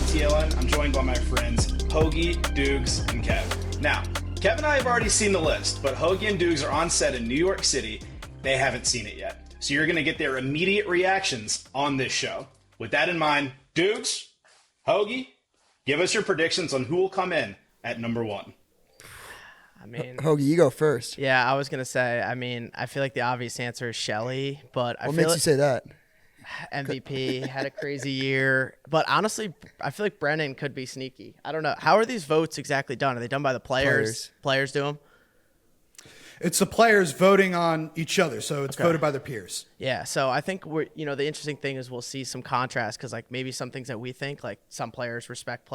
PLL. I'm joined by my friends Hoagie, Dukes, and Kev. Now, Kev and I have already seen the list, but Hoagie and Dukes are on set in New York City. They haven't seen it yet. So you're going to get their immediate reactions on this show. With that in mind, Dukes, Hoagie, give us your predictions on who will come in at number 1. I mean, Hoagie, you go first. Yeah, I was gonna say. I mean, I feel like the obvious answer is Shelly, but What makes you say that? MVP had a crazy year. But honestly, I feel like Brennan could be sneaky. I don't know. How are these votes exactly done? Are they done by the players? Players do them. It's the players voting on each other, so it's voted by their peers. Yeah, so I think the interesting thing is we'll see some contrast because like maybe some things that we think like some players respect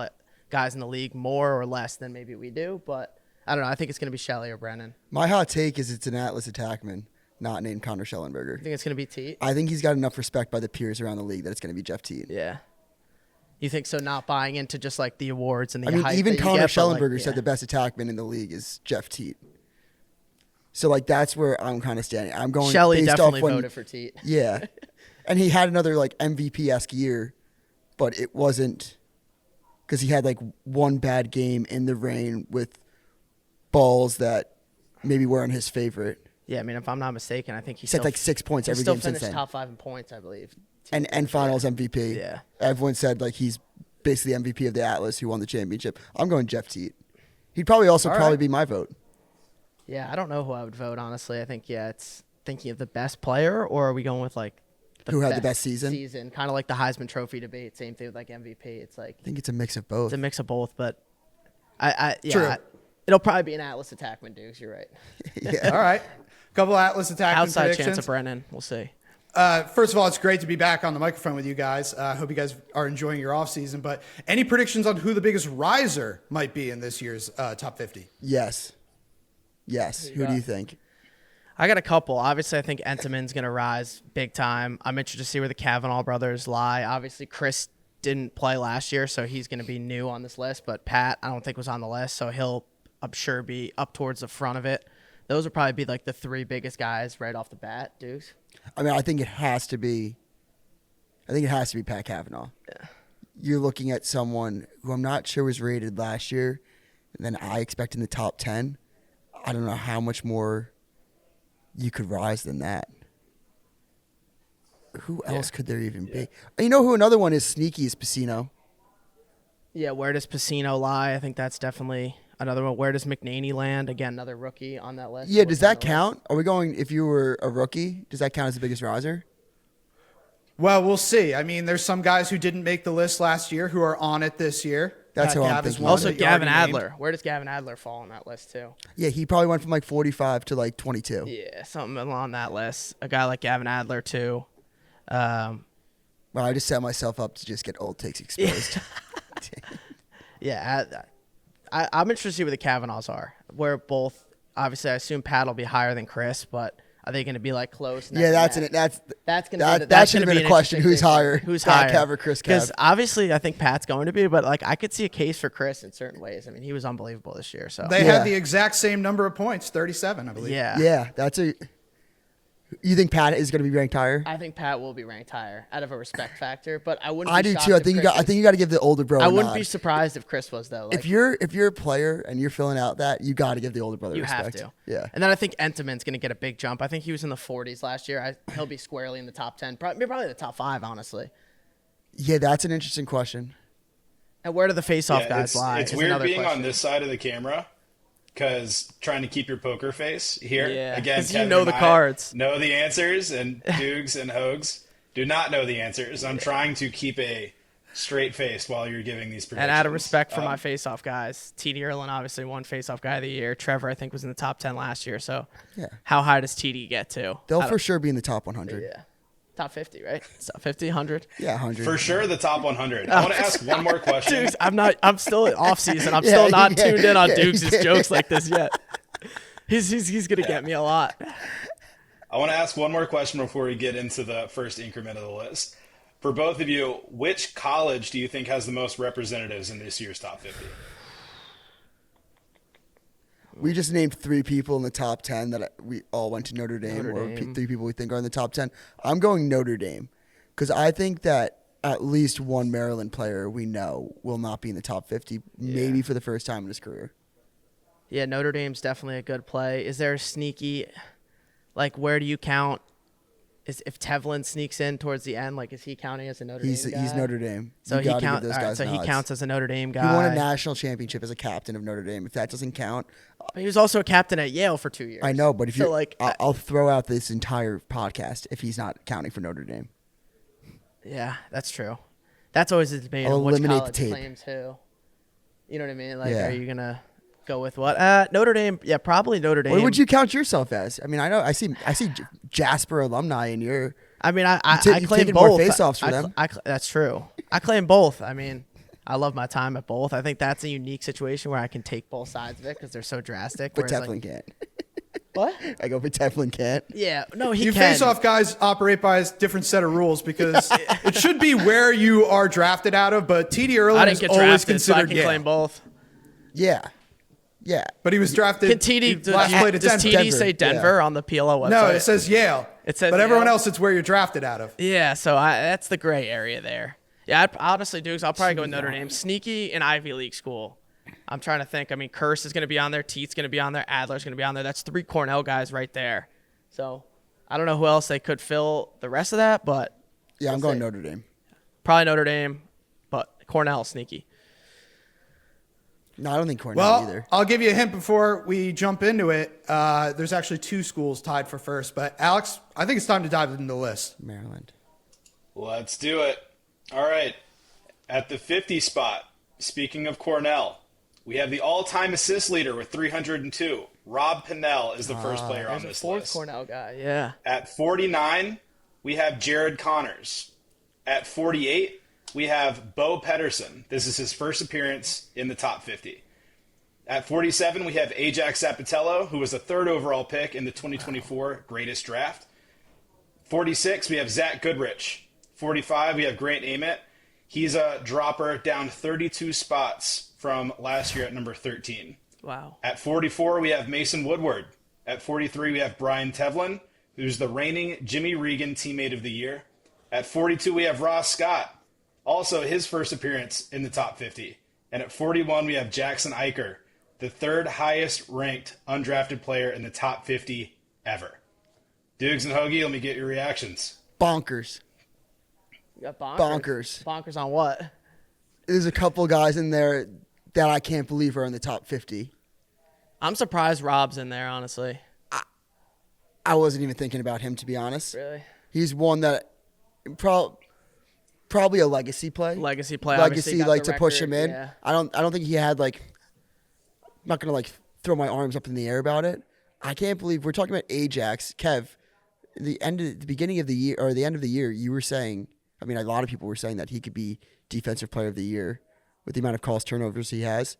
guys in the league more or less than maybe we do, but. I don't know. I think it's going to be Shelly or Brennan. My hot take is it's an Atlas attackman, not named Connor Schellenberger. You think it's going to be Teat? I think he's got enough respect by the peers around the league that it's going to be Jeff Teat. Yeah. You think so? Not buying into just like the awards and the hype even that you Connor get, Schellenberger said the best attackman in the league is Jeff Teat. So like that's where I'm kind of standing. I'm going. Shelly based definitely off when, voted for Teat. Yeah, and he had another like MVP-esque year, but it wasn't because he had like one bad game in the rain with balls that maybe weren't his favorite. Yeah, I mean, if I'm not mistaken, I think he set like 6 points every still game since finished then. top 5 in points, I believe. And finals MVP. Yeah. Everyone said like he's basically MVP of the Atlas who won the championship. I'm going Jeff Teat. He'd probably also be my vote. Yeah, I don't know who I would vote, honestly. I think, it's thinking of the best player, or are we going with like who had the best season? Kind of like the Heisman Trophy debate. Same thing with like MVP. It's like I think it's a mix of both. It's a mix of both, but True. It'll probably be an Atlas attackman, Dukes. You're right. Yeah. All right. A couple of Atlas attackman Outside predictions. chance of Brennan. We'll see. First of all, it's great to be back on the microphone with you guys. I hope you guys are enjoying your off season. But any predictions on who the biggest riser might be in this year's top 50? Yes. Who do you think? I got a couple. Obviously, I think Entenmann's going to rise big time. I'm interested to see where the Kavanaugh brothers lie. Obviously, Chris didn't play last year, so he's going to be new on this list. But Pat, I don't think was on the list, so he'll, I'm sure, be up towards the front of it. Those would probably be like the 3 biggest guys right off the bat, Dukes. I mean, I think it has to be Pat Kavanaugh. Yeah. You're looking at someone who I'm not sure was rated last year, and then I expect in the top 10. I don't know how much more you could rise than that. Who else could there even be? You know who another one is sneaky is Pacino. Yeah, where does Pacino lie? I think that's definitely another one. Where does McNaney land? Again, another rookie on that list. Yeah, does that count? Are we going, if you were a rookie, does that count as the biggest riser? Well, we'll see. I mean, there's some guys who didn't make the list last year who are on it this year. That's who I'm Gav is thinking. one Also, that you Gavin already named. Adler. Where does Gavin Adler fall on that list, too? Yeah, he probably went from like 45 to like 22. Yeah, something along that list. A guy like Gavin Adler, too. Well, I just set myself up to just get old takes exposed. Yeah, I'm interested to see where the Kavanaughs are. Where both, obviously, I assume Pat will be higher than Chris, but are they going to be like close? Yeah, that's going to that should have been a question. Who's higher? Who's Pat higher? Cav or Chris Cav? Because obviously, I think Pat's going to be, but like I could see a case for Chris in certain ways. I mean, he was unbelievable this year. So They had the exact same number of points, 37, I believe. yeah, Yeah, that's a. You think Pat is going to be ranked higher? I think Pat will be ranked higher out of a respect factor, but I wouldn't. I be do shocked too. I if think Chris you got to give the older bro. I a wouldn't nod. be surprised if Chris was though. Like, If you're a player and you're filling out that, you got to give the older brother you respect. have to. Yeah. And then I think Entenmann's going to get a big jump. I think he was in the 40s last year. He'll be squarely in the top 10, probably the top 5, honestly. Yeah, that's an interesting question. And where do the face-off guys lie? It's is weird another being question. on this side of the camera because trying to keep your poker face here. Yeah, Again, 'cause you Kevin know and the I cards. know the answers, and Dukes and Hoags do not know the answers. I'm trying to keep a straight face while you're giving these predictions. And out of respect for my face-off guys, TD Erlin obviously won face-off guy of the year. Trevor, I think, was in the top 10 last year. So Yeah. how high does TD get to? They'll for sure be in the top 100. Yeah. Top 50, right? Top 50, 100. Yeah, 100. For sure, the top 100. I want to ask one more question. Dukes, I'm still in off season. I'm still not tuned in on Dukes' jokes like this yet. He's gonna get me a lot. I want to ask one more question before we get into the first increment of the list. For both of you, which college do you think has the most representatives in this year's top 50? We just named 3 people in the top 10 that we all went to Notre Dame, Notre or Dame. 3 people we think are in the top 10. I'm going Notre Dame because I think that at least one Maryland player we know will not be in the top 50, maybe for the first time in his career. Yeah, Notre Dame's definitely a good play. Is there a sneaky, like, where do you count? If Tevlin sneaks in towards the end, like, is he counting as a Notre Dame guy? He's Notre Dame. So he counts as a Notre Dame guy. He won a national championship as a captain of Notre Dame. If that doesn't count, he was also a captain at Yale for 2 years. I know, but if you, like, I'll throw out this entire podcast if he's not counting for Notre Dame. Yeah, that's true. That's always the debate. I'll which eliminate college the tape. claims who. You know what I mean? Like, Yeah. are you gonna go with what? Notre Dame. Yeah, probably Notre Dame. What would you count yourself as? I mean, I know I see Jasper alumni in your. I mean, I you've claim taken more both. face-offs for them. That's true. I claim both. I mean, I love my time at both. I think that's a unique situation where I can take both sides of it because they're so drastic. But whereas, Teflon can't. What? I go, but Teflon can't. Yeah. No, he You can. face-off guys operate by a different set of rules because it should be where you are drafted out of, but TD I Ierlan didn't is get always drafted, so I considered can Yale. claim both. Yeah. Yeah. But he was drafted. Can TD, he last played at does Denver. TD say Denver on the PLL website? No, it says Yale. It says but everyone Yale. else, it's where you're drafted out of. Yeah, so that's the gray area there. Yeah, honestly, Dukes, I'll probably go with Notre Dame. Sneaky and Ivy League school. I'm trying to think. I mean, Curse is going to be on there. Teet's going to be on there. Adler's going to be on there. That's 3 Cornell guys right there. So I don't know who else they could fill the rest of that, but Yeah, I'm going Notre Dame. probably Notre Dame, but Cornell sneaky. No, I don't think Cornell Well, either. I'll give you a hint before we jump into it. There's actually 2 schools tied for first, but Alex, I think it's time to dive into the list. Maryland. Let's do it. All right. At the 50 spot, speaking of Cornell, we have the all-time assist leader with 302. Rob Pennell is the first player on this Fourth list. Cornell guy, yeah. At 49, we have Jared Connors. At 48, we have Bo Pedersen. This is his first appearance in the top 50. At 47, we have Ajax Zapatello, who was the 3rd overall pick in the 2024 greatest draft. 46, we have Zach Goodrich. 45, we have Grant Ament. He's a dropper down 32 spots from last year at number 13. Wow. At 44, we have Mason Woodward. At 43, we have Brian Tevlin, who's the reigning Jimmy Regan Teammate of the Year. At 42, we have Ross Scott, also his first appearance in the top 50. And at 41, we have Jackson Eicher, the 3rd highest ranked undrafted player in the top 50 ever. Dukes and Hoagie, let me get your reactions. Bonkers. You got bonkers. Bonkers. Bonkers on what? There's a couple guys in there that I can't believe are in the top 50. I'm surprised Rob's in there, honestly. I wasn't even thinking about him, to be honest. Really? He's one that probably a legacy play. Legacy play. obviously Legacy, got like, the to push record, him in. Yeah. I don't think he had, like, I'm not going to, like, throw my arms up in the air about it. I can't believe we're talking about Ajax. Kev, the end of the year, you were saying, I mean, a lot of people were saying that he could be defensive player of the year with the amount of calls turnovers he has.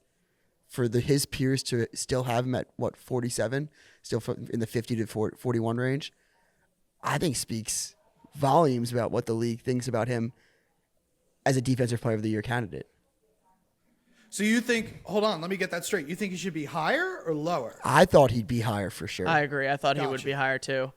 For his peers to still have him at, 47, still in the 50 to 41 range, I think speaks volumes about what the league thinks about him as a defensive player of the year candidate. So you think, hold on, let me get that straight. You think he should be higher or lower? I thought he'd be higher for sure. I agree. I thought he would Gotcha. be higher too.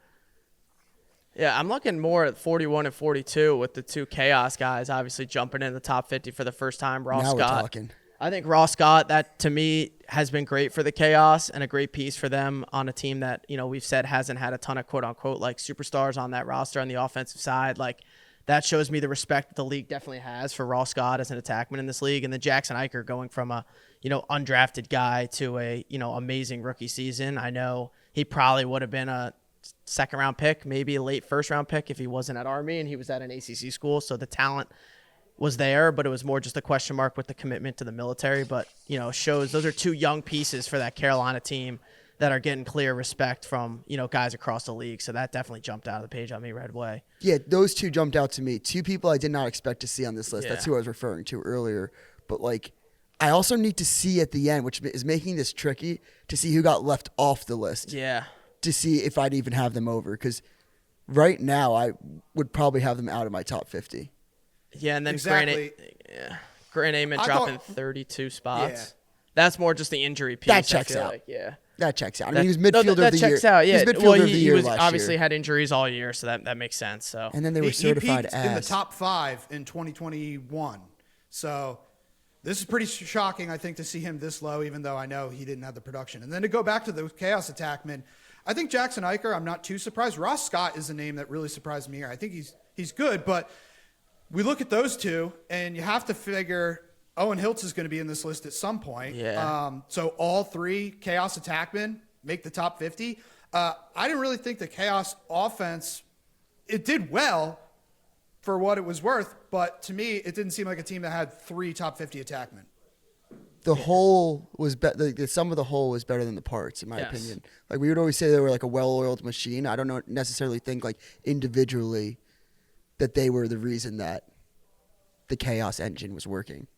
Yeah, I'm looking more at 41 and 42 with the 2 Chaos guys obviously jumping in the top 50 for the first time. Ross Now we're Scott. talking. I think Ross Scott, that to me has been great for the Chaos and a great piece for them on a team that, we've said hasn't had a ton of quote unquote like superstars on that roster on the offensive side. Like that shows me the respect that the league definitely has for Ross Scott as an attackman in this league. And then Jackson Eicher going from a, undrafted guy to a, amazing rookie season. I know he probably would have been a 2nd round pick, maybe a late 1st round pick if he wasn't at Army and he was at an ACC school. So the talent was there, but it was more just a question mark with the commitment to the military. But, shows those are 2 young pieces for that Carolina team that are getting clear respect from, guys across the league. So that definitely jumped out of the page on me right away. Yeah, those 2 jumped out to me. 2 people I did not expect to see on this list. Yeah. That's who I was referring to earlier. But, like, I also need to see at the end, which is making this tricky, to see who got left off the list. Yeah. To see if I'd even have them over. Because right now, I would probably have them out of my top 50. Yeah, and then Exactly. Grant Ament I dropping thought- 32 spots. Yeah. That's more just the injury piece. That checks I feel out. Like. Yeah. That checks out. I mean, he was midfielder of the year. That checks out, yeah. He was midfielder of the year last obviously year. had injuries all year, so that makes sense. So And then they were He certified peaked as in the top 5 in 2021. So this is pretty shocking, I think, to see him this low, even though I know he didn't have the production. And then to go back to the chaos attackman, I think Jackson Eicher, I'm not too surprised. Ross Scott is a name that really surprised me here. I think he's good, but we look at those two, and you have to figure Owen Hiltz is going to be in this list at some point. Yeah. So all 3 chaos attackmen make the top 50. I didn't really think the chaos offense, it did well for what it was worth, but to me, it didn't seem like a team that had 3 top 50 attackmen. the whole was better. The sum of the whole was better than the parts, in my opinion. Like we would always say, they were like a well-oiled machine. I don't necessarily think like individually that they were the reason that the chaos engine was working.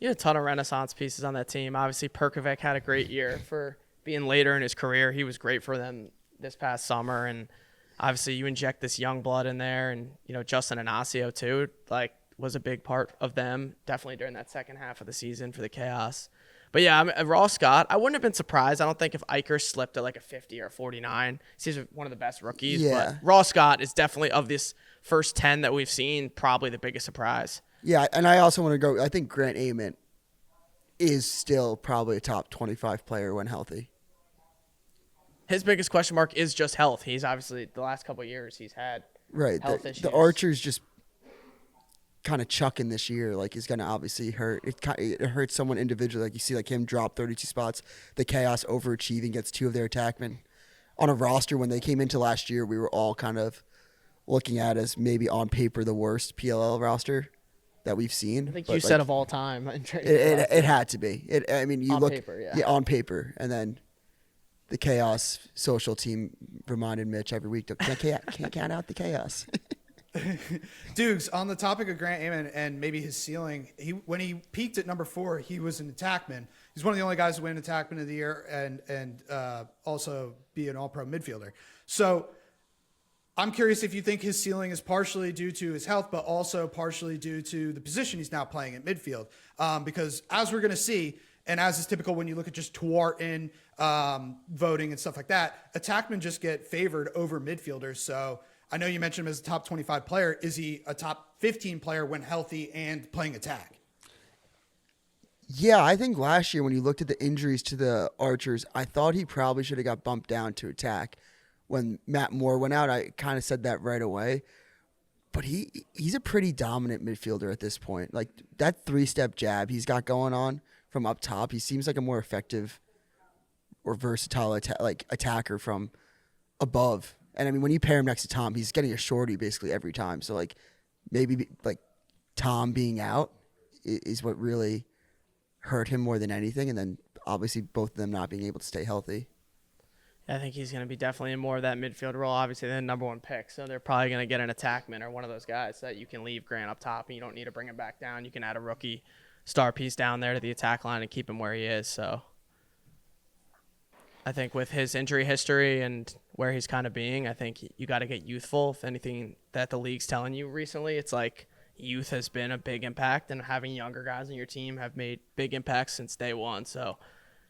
You had a ton of renaissance pieces on that team. Obviously, Perkovic had a great year for being later in his career. He was great for them this past summer, and obviously you inject this young blood in there, and Justin Inacio too, like was a big part of them definitely during that second half of the season for the chaos. But yeah, Ross Scott, I wouldn't have been surprised. I don't think if Eicher slipped at like a 50 or a 49. He's one of the best rookies. Yeah. But Ross Scott is definitely, of this first 10 that we've seen, probably the biggest surprise. Yeah, and I also want to go. I think Grant Ament is still probably a top 25 player when healthy. His biggest question mark is just health. He's obviously, the last couple of years, he's had health issues. The Archer's just kind of chucking this year. Like, he's going to obviously hurt. It hurts someone individually. Like, you see like him drop 32 spots. The Chaos overachieving, gets 2 of their attackmen. On a roster, when they came into last year, we were all kind of looking at as maybe on paper the worst PLL roster that we've seen. I think but you said of all time. It had to be. I mean, you on look paper, yeah. on paper, and then the Chaos social team reminded Mitch every week to can't count out the Chaos. Dukes, on the topic of Grant Ament and maybe his ceiling, when he peaked at number 4, he was an attackman. He's one of the only guys to win attackman of the year and also be an all-pro midfielder. So I'm curious if you think his ceiling is partially due to his health, but also partially due to the position he's now playing at midfield. Because as we're going to see, and as is typical when you look at just Tuartin voting and stuff like that, attackmen just get favored over midfielders. So I know you mentioned him as a top 25 player. Is he a top 15 player when healthy and playing attack? Yeah, I think last year when you looked at the injuries to the Archers, I thought he probably should have got bumped down to attack. When Matt Moore went out, I kind of said that right away. But he's a pretty dominant midfielder at this point. Like, that 3-step jab he's got going on from up top, he seems like a more effective or versatile attacker from above. And, I mean, when you pair him next to Tom, he's getting a shorty basically every time. So, like, maybe, like, Tom being out is what really hurt him more than anything. And then, obviously, both of them not being able to stay healthy. I think he's going to be definitely in more of that midfield role. Obviously, they're the number 1 pick, so they're probably going to get an attackman or one of those guys that you can leave Grant up top, and you don't need to bring him back down. You can add a rookie star piece down there to the attack line and keep him where he is. So I think with his injury history and where he's kind of being, I think you got to get youthful. If anything that the league's telling you recently, it's like youth has been a big impact, and having younger guys on your team have made big impacts since day one. So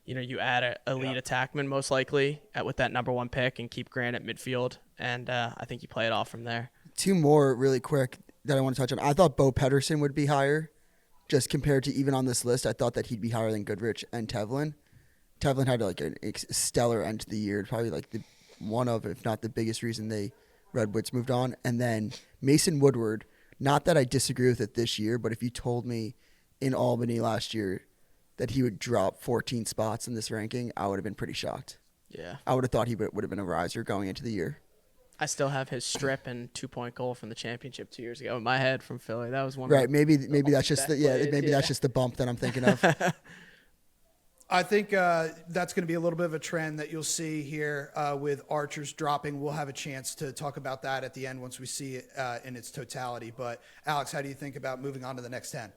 you add an elite attackman most likely with that number 1 pick and keep Grant at midfield, and I think you play it off from there. 2 more really quick that I want to touch on. I thought Bo Pedersen would be higher, just compared to even on this list. I thought that he'd be higher than Goodrich and Tevlin. Tevlin had like a stellar end to the year, probably like one of, if not the biggest reason they Redwoods moved on. And then Mason Woodward, not that I disagree with it this year, but if you told me in Albany last year that he would drop 14 spots in this ranking, I would have been pretty shocked. Yeah. I would have thought he would have been a riser going into the year. I still have his strip and 2-point goal from the championship 2 years ago in my head from Philly. That was one. Right. Maybe that's just that's just the bump that I'm thinking of. I think that's going to be a little bit of a trend that you'll see here with Archers dropping. We'll have a chance to talk about that at the end once we see it in its totality. But Alex, how do you think about moving on to the next 10?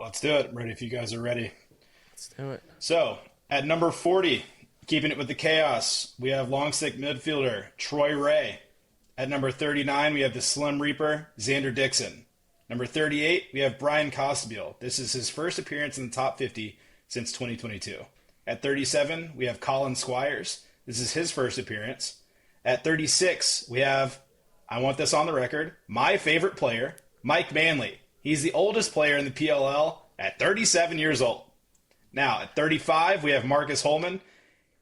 Let's do it. Ready if you guys are ready. Let's do it. So, at number 40, keeping it with the chaos, we have long stick midfielder Troy Ray. At number 39, we have the Slim Reaper, Xander Dixon. Number 38, we have Brian Costabile. This is his first appearance in the top 50 since 2022. At 37, we have Colin Squires. This is his first appearance. At 36, we have, I want this on the record, my favorite player, Mike Manley. He's the oldest player in the PLL at 37 years old. Now, at 35, we have Marcus Holman,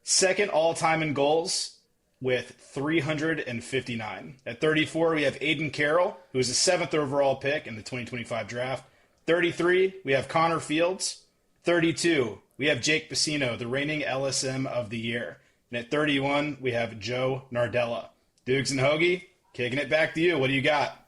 second all-time in goals with 359. At 34, we have Aiden Carroll, who is the 7th overall pick in the 2025 draft. 33, we have Connor Fields. 32, we have Jake Bassino, the reigning LSM of the year. And at 31, we have Joe Nardella. Dukes and Hoagie, kicking it back to you. What do you got?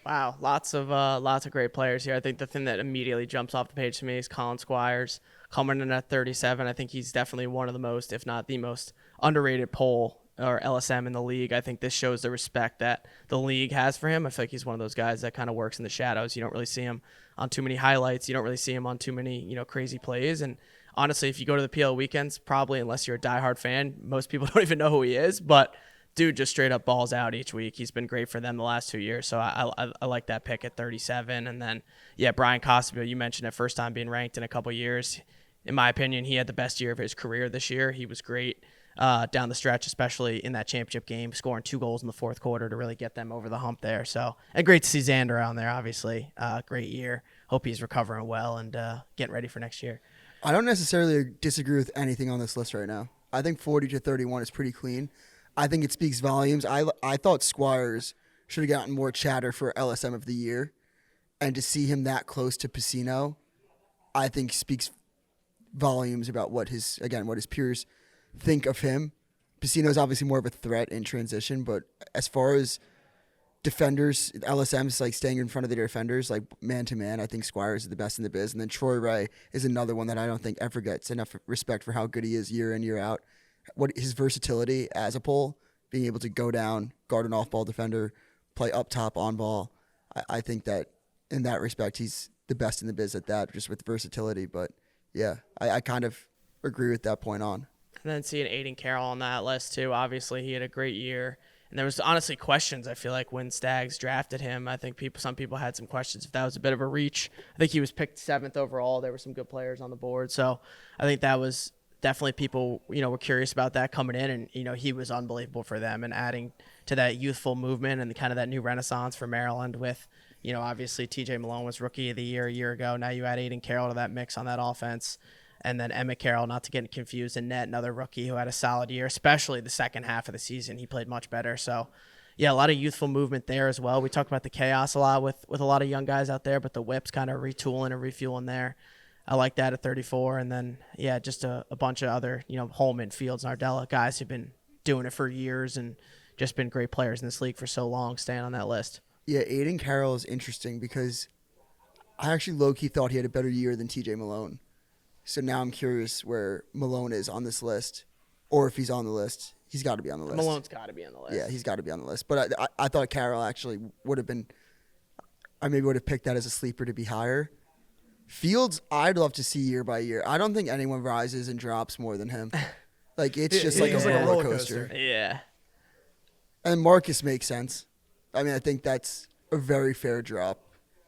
Wow, lots of great players here. I think the thing that immediately jumps off the page to me is Colin Squires coming in at 37. I think he's definitely one of the most, if not the most, underrated pole or LSM in the league. I think this shows the respect that the league has for him. I feel like he's one of those guys that kind of works in the shadows. You don't really see him on too many highlights. You don't really see him on too many, crazy plays. And honestly, if you go to the PL weekends, probably unless you're a diehard fan, most people don't even know who he is. But dude just straight up balls out each week. He's been great for them the last 2 years. So I like that pick at 37. And then, yeah, Brian Costabile, you mentioned it, first time being ranked in a couple years. In my opinion, he had the best year of his career this year. He was great down the stretch, especially in that championship game, scoring 2 goals in the fourth quarter to really get them over the hump there. So, and great to see Xander on there, obviously. Great year. Hope he's recovering well and getting ready for next year. I don't necessarily disagree with anything on this list right now. I think 40 to 31 is pretty clean. I think it speaks volumes. I thought Squires should have gotten more chatter for LSM of the year, and to see him that close to Bassino, I think speaks volumes about what his peers think of him. Bassino is obviously more of a threat in transition, but as far as defenders, LSM's like staying in front of the defenders, like man to man, I think Squires is the best in the biz. And then Troy Ray is another one that I don't think ever gets enough respect for how good he is year in, year out. What his versatility as a pole, being able to go down, guard an off-ball defender, play up top on ball. I think that in that respect, he's the best in the biz at that, just with versatility. But yeah, I kind of agree with that point on. And then seeing Aiden Carroll on that list too. Obviously, he had a great year. And there was honestly questions, I feel like, when Stags drafted him. I think some people had some questions if that was a bit of a reach. I think he was picked 7th overall. There were some good players on the board. So I think that was definitely people, were curious about that coming in. And, he was unbelievable for them and adding to that youthful movement and kind of that new renaissance for Maryland with, obviously TJ Malone was rookie of the year a year ago. Now you add Aiden Carroll to that mix on that offense. And then Emmett Carroll, not to get confused, in net, another rookie who had a solid year, especially the second half of the season. He played much better. So, yeah, a lot of youthful movement there as well. We talked about the chaos a lot with a lot of young guys out there, but the whips kind of retooling and refueling there. I like that at 34. And then, yeah, just a bunch of other, Holman, Fields, Nardella, guys who've been doing it for years and just been great players in this league for so long, staying on that list. Yeah, Aiden Carroll is interesting because I actually low-key thought he had a better year than TJ Malone. So now I'm curious where Malone is on this list, or if he's on the list. He's got to be on the list. Malone's got to be on the list. Yeah, he's got to be on the list. But I thought Carroll actually would have been – I maybe would have picked that as a sleeper to be higher. Fields, I'd love to see year by year. I don't think anyone rises and drops more than him. Like, it's just like a roller coaster. Yeah. And Marcus makes sense. I mean, I think that's a very fair drop.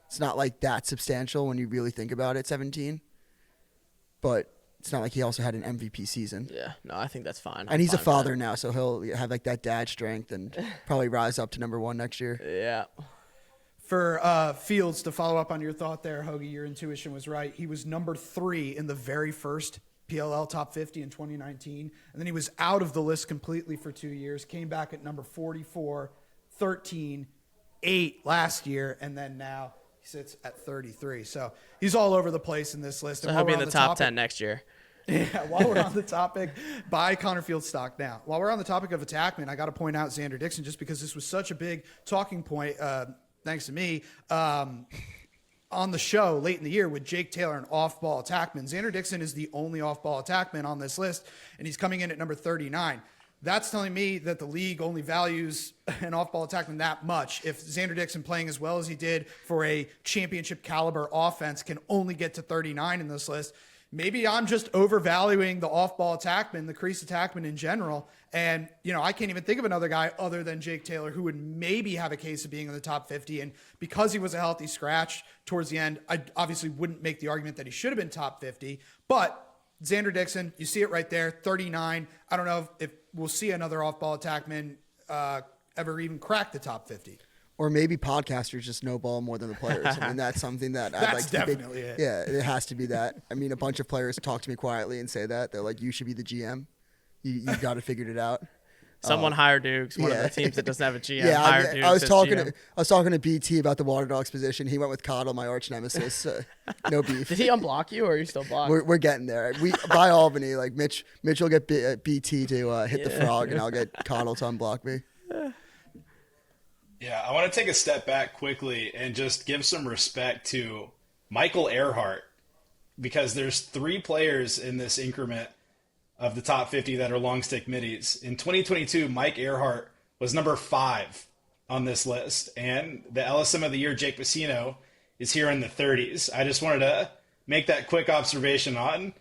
It's not like that substantial when you really think about it, 17. But it's not like he also had an MVP season. Yeah, no, I think that's fine. And he's a father now, so he'll have like that dad strength and probably rise up to number 1 next year. Yeah. For Fields, to follow up on your thought there, Hoagie, your intuition was right. He was number 3 in the very first PLL Top 50 in 2019. And then he was out of the list completely for 2 years, came back at number 44, 13, 8 last year, and then now he sits at 33. So he's all over the place in this list. So he'll be in the top 10 next year. Yeah, while we're on the topic, buy Connor Fields stock now. While we're on the topic of attackmen, I got to point out Xander Dixon just because this was such a big talking point, thanks to me, on the show late in the year with Jake Taylor, an off-ball attackman. Xander Dixon is the only off-ball attackman on this list, and he's coming in at number 39. That's telling me that the league only values an off-ball attackman that much. If Xander Dixon playing as well as he did for a championship caliber offense can only get to 39 in this list, maybe I'm just overvaluing the off-ball attackman, the crease attackman in general. And, I can't even think of another guy other than Jake Taylor who would maybe have a case of being in the top 50. And because he was a healthy scratch towards the end, I obviously wouldn't make the argument that he should have been top 50. But Xander Dixon, you see it right there, 39. I don't know if we'll see another off-ball attackman ever even crack the top 50. Or maybe podcasters just know ball more than the players. I mean, that's something that I'd like to definitely it. Yeah, it has to be that. I mean, a bunch of players talk to me quietly and say that. They're like, you should be the GM. You got to figure it out. Someone hire Dukes, one of the teams that doesn't have a GM. Yeah, hire Dukes I was as talking. GM. I was talking to BT about the Water Dogs position. He went with Coddle, my arch nemesis. No beef. Did he unblock you, or are you still blocked? We're getting there. We by Albany, like Mitch will get BT to hit the frog, and I'll get Coddle to unblock me. Yeah, I want to take a step back quickly and just give some respect to Michael Earhart, because there's 3 players in this increment of the top 50 that are long stick middies. In 2022, Mike Earhart was number 5 on this list, and the LSM of the year, Jake Vecino, is here in the 30s. I just wanted to make that quick observation on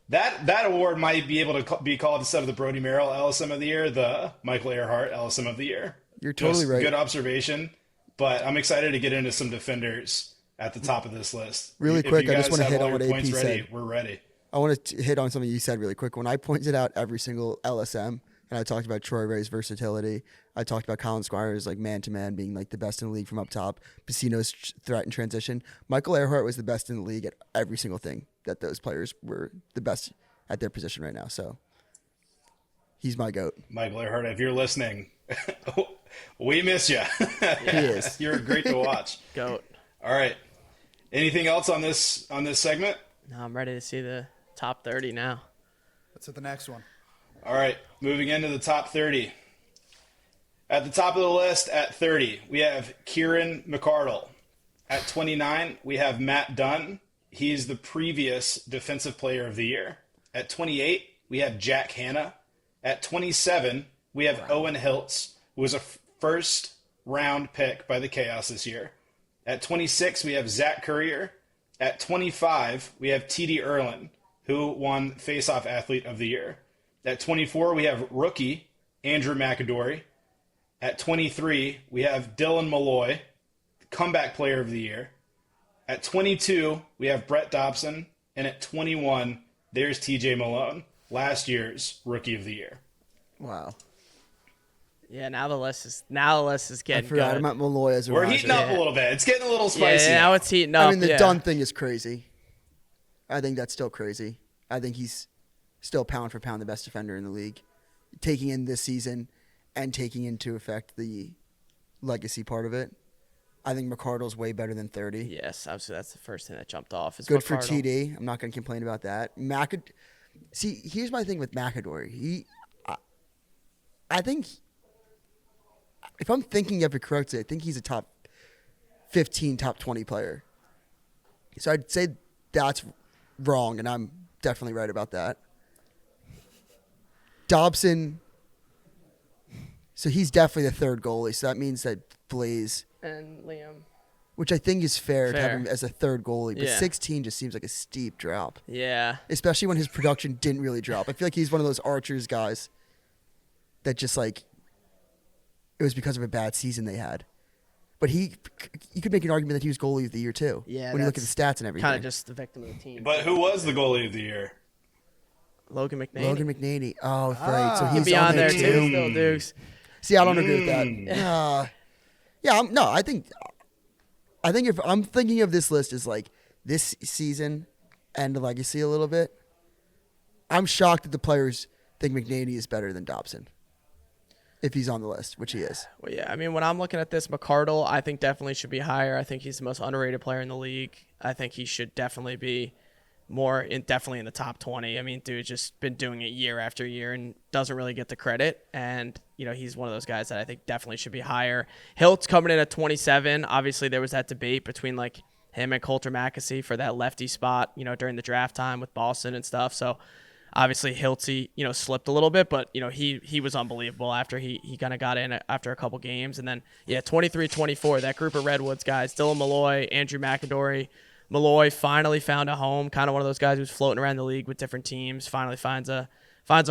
that award. Might be able to be called, instead of the Brody Merrill LSM of the year, the Michael Earhart LSM of the year. You're totally right. Good observation, but I'm excited to get into some defenders at the top of this list. Really quick, I just want to hit on what AP said. We're ready. I want to hit on something you said really quick. When I pointed out every single LSM, and I talked about Troy Ray's versatility, I talked about Colin Squire's like man-to-man being like the best in the league from up top, Pacino's threat and transition. Michael Earhart was the best in the league at every single thing that those players were the best at their position right now. So he's my GOAT. Michael Earhart, if you're listening, we miss you. He is. You're great to watch. GOAT. All right. Anything else on this segment? No, I'm ready to see the top 30 now. Let's hit the next one. All right, moving into the top 30. At the top of the list at 30, we have Kieran McArdle. At 29, we have Matt Dunn. He's the previous Defensive Player of the Year. At 28, we have Jack Hanna. At 27, we have Owen Hiltz, who was a first-round pick by the Chaos this year. At 26, we have Zach Currier. At 25, we have T.D. Erlin, who won Face-Off Athlete of the Year. At 24, we have rookie Andrew McAdory. At 23, we have Dylan Malloy, Comeback Player of the Year. At 22, we have Brett Dobson. And at 21, there's TJ Malone, last year's Rookie of the Year. Wow. Yeah, now the list is getting I forgot good. about Malloy as a We're riser. heating up a little bit. It's getting a little spicy. Yeah, now it's heating up. I mean, the yeah. Dunn thing is crazy. I think that's still crazy. I think he's still pound for pound the best defender in the league, taking in this season and taking into effect the legacy part of it. I think McArdle's way better than 30. Yes, obviously that's the first thing that jumped off. Is Good for McArdle. TD. I'm not going to complain about that. See, here's my thing with McAdory. I think, if I'm thinking of it correctly, I think he's a top 15, top 20 player. So I'd say that's wrong, and I'm definitely right about that. Dobson, so he's definitely the third goalie. So that means that Blaze, And Liam. which I think is fair to have Fair. him as a third goalie, but Yeah. 16 just seems like a steep drop, Yeah. especially when his production didn't really drop. I feel like he's one of those Archers guys that just like it was because of a bad season they had. But you could make an argument that he was goalie of the year too. Yeah, when you look at the stats and everything. Kind of just the victim of the team. But who was the goalie of the year? Logan McNaney. Logan McNaney. Oh, right. So He'll he's be on there too. too. Still, Dukes. See, I don't agree with that. I think if I'm thinking of this list as like this season and the legacy a little bit, I'm shocked that the players think McNaney is better than Dobson. If he's on the list, which he is. Well, yeah. I mean, when I'm looking at this, McArdle, I think definitely should be higher. I think he's the most underrated player in the league. I think he should definitely be definitely in the top 20. I mean, dude's just been doing it year after year and doesn't really get the credit. And, he's one of those guys that I think definitely should be higher. Hilt's coming in at 27. Obviously, there was that debate between like him and Coulter Mackesy for that lefty spot, during the draft time with Boston and stuff. So obviously Hiltzy, slipped a little bit, but he was unbelievable after he kind of got in after a couple games. And then 23-24, that group of Redwoods guys, Dylan Malloy, Andrew McAdory. Malloy finally found a home, kind of one of those guys who's floating around the league with different teams, finally finds a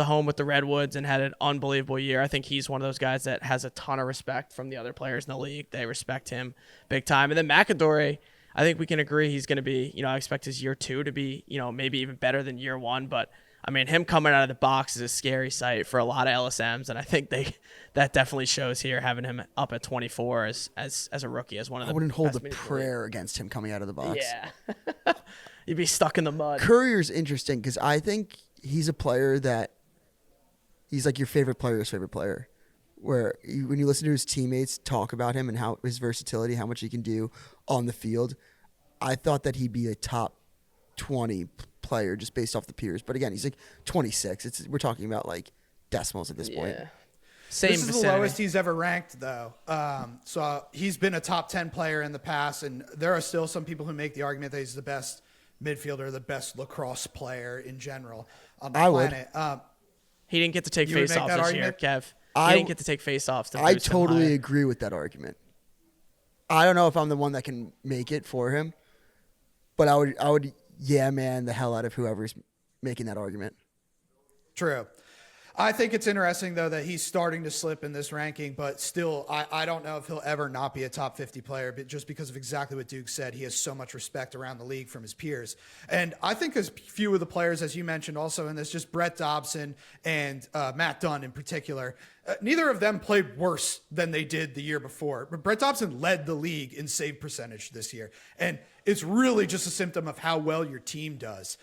home with the Redwoods and had an unbelievable year. I think he's one of those guys that has a ton of respect from the other players in the league. They respect him big time. And then McAdory, I think we can agree he's going to be, I expect his year 2 to be, maybe even better than year 1. But I mean, him coming out of the box is a scary sight for a lot of LSMs, and I think that definitely shows here, having him up at 24 as a rookie, as one of the. I wouldn't hold best a meaningful prayer against him coming out of the box. Yeah, you'd be stuck in the mud. Courier's interesting because I think he's a player that he's like your favorite player's favorite player. Where when you listen to his teammates talk about him and how his versatility, how much he can do on the field, I thought that he'd be a top 20 player just based off the peers. But again, he's like 26. We're talking about like decimals at this point. Same This is vicinity. the lowest he's ever ranked, though. So he's been a top 10 player in the past, and there are still some people who make the argument that he's the best midfielder, the best lacrosse player in general on the planet. He didn't get to take You would make face-offs that this argument? year, Kev. He didn't get to take face-offs. To I boost him totally higher. agree with that argument. I don't know if I'm the one that can make it for him, but I would man the hell out of whoever's making that argument. True. I think it's interesting, though, that he's starting to slip in this ranking, but still, I don't know if he'll ever not be a top 50 player, but just because of exactly what Duke said, he has so much respect around the league from his peers. And I think as few of the players, as you mentioned also in this, just Brett Dobson and Matt Dunn in particular, neither of them played worse than they did the year before. But Brett Dobson led the league in save percentage this year. And it's really just a symptom of how well your team does.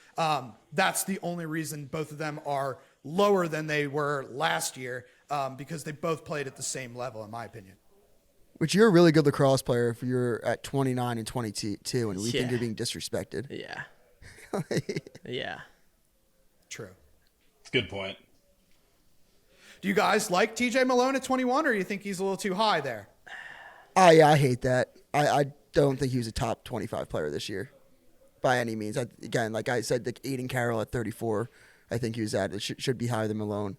That's the only reason both of them are lower than they were last year, because they both played at the same level, in my opinion. Which you're a really good lacrosse player if you're at 29 and 22, and we think you're being disrespected. Yeah. Yeah. True. It's a good point. Do you guys like TJ Malone at 21, or do you think he's a little too high there? Oh, yeah, I hate that. I don't think he was a top 25 player this year by any means. Again, like I said, like Aiden Carroll at 34, I think he was at. It should be higher than Malone.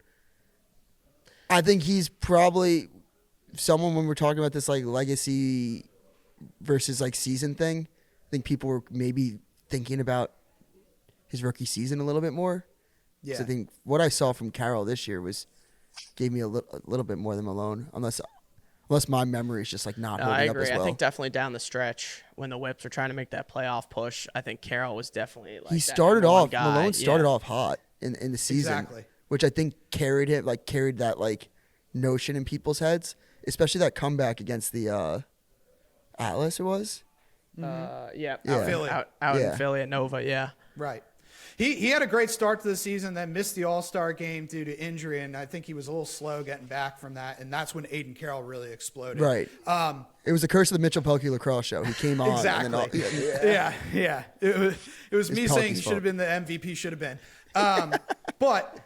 I think he's probably someone when we're talking about this like legacy versus like season thing. I think people were maybe thinking about his rookie season a little bit more. Yeah. So I think what I saw from Carroll this year gave me a little bit more than Malone, unless my memory is just like not holding I up agree. as well. I think definitely down the stretch when the Whips were trying to make that playoff push, I think Carroll was definitely like he that started number one off. guy. Malone started Yeah. off hot in the season, Exactly. which I think carried that like notion in people's heads, especially that comeback against the Atlas. It was Yeah. Yeah. Philly. Out Yeah. in Philly at Nova. Yeah. Right. He had a great start to the season, then missed the All-Star game due to injury, and I think he was a little slow getting back from that, and that's when Aiden Carroll really exploded. right. It was the curse of the Mitchell Pelkey lacrosse show. He came on. Exactly. And then Yeah. It was me It's saying he Pelkey's should have been the MVP, should have been. But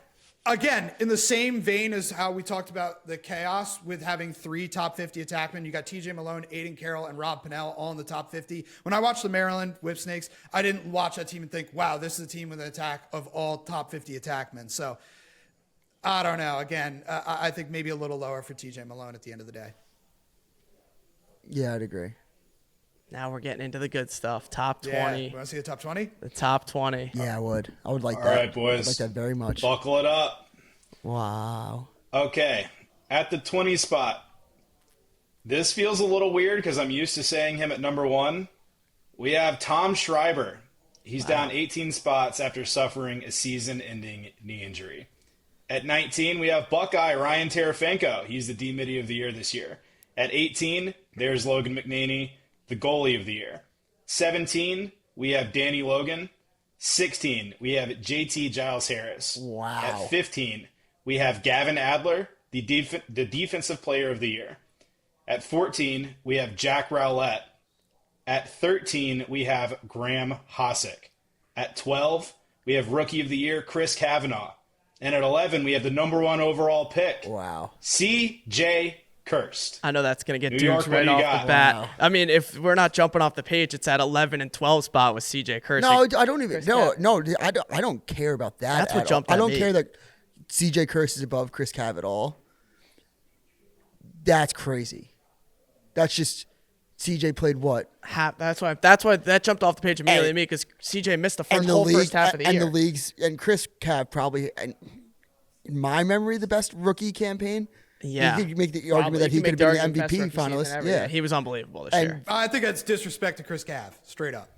again, in the same vein as how we talked about the chaos with having 3 top 50 attackmen, you got TJ Malone, Aiden Carroll, and Rob Pennell all in the top 50. When I watched the Maryland Whipsnakes, I didn't watch that team and think, wow, this is a team with an attack of all top 50 attackmen. So I don't know. Again, I think maybe a little lower for TJ Malone at the end of the day. Yeah, I'd agree. Now we're getting into the good stuff. Top 20. Yeah. Want to see the top 20? The top 20. Yeah, I would. I would like All that. right, boys. I'd like that very much. Buckle it up. Wow. Okay, at the 20 spot. This feels a little weird because I'm used to saying him at number 1. We have Tom Schreiber. He's down 18 spots after suffering a season-ending knee injury. At 19, we have Buckeye Ryan Terefenko. He's the D-Midi of the year this year. At 18, there's Logan McNaney, the goalie of the year. 17, we have Danny Logan. 16, we have JT Giles Harris. Wow. At 15, we have Gavin Adler, the defensive player of the year. At 14, we have Jack Rowlett. At 13, we have Graham Hossack. At 12, we have Rookie of the Year Chris Kavanaugh. And at 11, we have the number 1 overall pick, Wow. C.J. Kirst. I know that's going to get New Dukes York, what right do you off got? the bat. Wow. I mean, if we're not jumping off the page, it's at 11 and 12 spot with CJ Kirst. No, I don't even. Chris No, Cav. no, I don't care about that. That's what at jumped all. I at don't me. care that CJ Kirst is above Chris Cav at all. That's crazy. That's just CJ played what? That's why that jumped off the page immediately And- to me because CJ missed the And the whole league first half of the and year. the leagues and Chris Cav probably, and in my memory, the best rookie campaign. Yeah. You could make the Probably. argument that he You could can have make been the the argument MVP best rookie season finalist. ever. Yeah. He was unbelievable this And- year. I think that's disrespect to Chris Cav, straight up.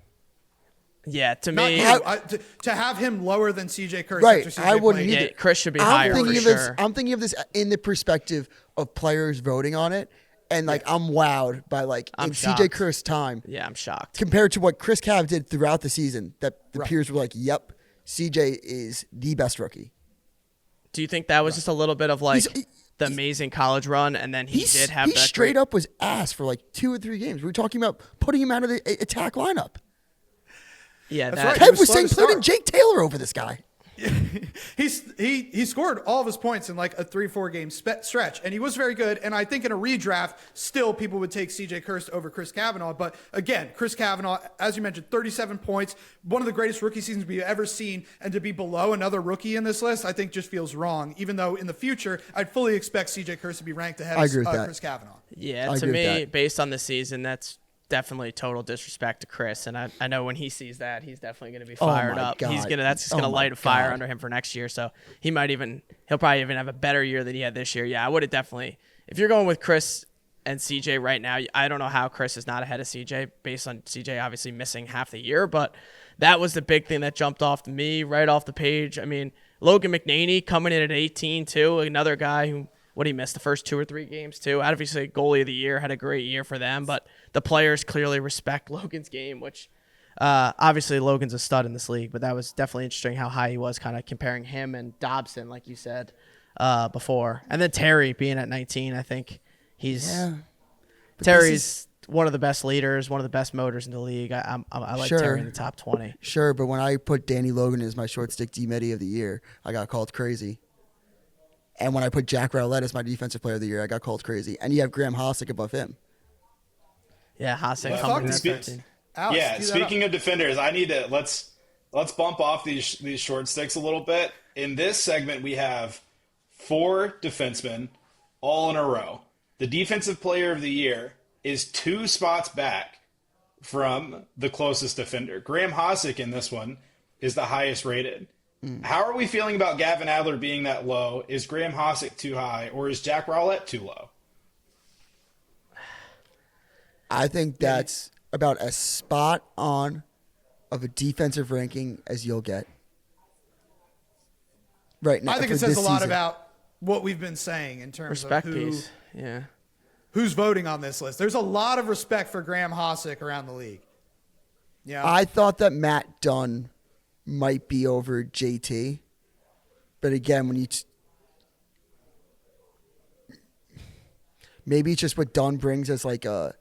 Yeah, to Not me, you. To have him lower than CJ Kerr. Right, after CJ I wouldn't played- either. yeah, Chris should be higher for sure. I'm thinking of this in the perspective of players voting on it, and like I'm wowed by like I'm in CJ shocked. Kerr's time Yeah, I'm shocked. compared to what Chris Cav did throughout the season. That the Right. peers were like, "Yep, CJ is the best rookie." Do you think that was just a little bit of like He's- the amazing college run, and then he did have he that straight great, up was ass for like 2 or 3 games. We were talking about putting him out of the attack lineup. Yeah, That's that, right. Kev was was slow saying to put in start. Jake Taylor over this guy. He scored all of his points in like a 3-4 game stretch, and he was very good. And I think in a redraft, still people would take CJ Kerr over Chris Kavanaugh. But again, Chris Kavanaugh, as you mentioned, 37 points, one of the greatest rookie seasons we've ever seen, and to be below another rookie in this list, I think just feels wrong. Even though in the future, I'd fully expect CJ Kerr to be ranked ahead I agree of with that. Chris Kavanaugh. yeah. I To agree with me, that. based on the season, that's definitely total disrespect to Chris. And I know when he sees that, he's definitely going to be Oh fired my up. God. That's just Oh gonna my light a fire God. under him for next year. So he'll probably even have a better year than he had this year. Yeah, I would have definitely. If you're going with Chris and CJ right now, I don't know how Chris is not ahead of CJ based on CJ obviously missing half the year, but that was the big thing that jumped off to me right off the page. I mean, Logan McNaney coming in at 18 too, another guy who he missed the first 2 or 3 games too. Obviously, goalie of the year, had a great year for them, but the players clearly respect Logan's game, which obviously Logan's a stud in this league, but that was definitely interesting how high he was, kind of comparing him and Dobson, like you said before. And then Terry being at 19, I think he's Terry's one of the best leaders, one of the best motors in the league. I like Sure. Terry in the top 20. Sure, but when I put Danny Logan as my short stick D-Medi of the year, I got called crazy. And when I put Jack Rowlett as my defensive player of the year, I got called crazy. And you have Graham Hossack above him. Yeah, Hasek Well, coming in at speak- 13. Alex, Yeah, cue that speaking up. of defenders, I need to let's bump off these short sticks a little bit. In this segment, we have 4 defensemen all in a row. The defensive player of the year is 2 spots back from the closest defender. Graham Hossack in this one is the highest rated. How are we feeling about Gavin Adler being that low? Is Graham Hossack too high, or is Jack Rowlett too low? I think that's about as spot on of a defensive ranking as you'll get. Right now, I think for it says this a lot season. about what we've been saying in terms Respect of who, piece. Yeah. who's voting on this list. There's a lot of respect for Graham Hossack around the league. Yeah. I thought that Matt Dunn might be over JT, but again, when you maybe it's just what Dunn brings as like a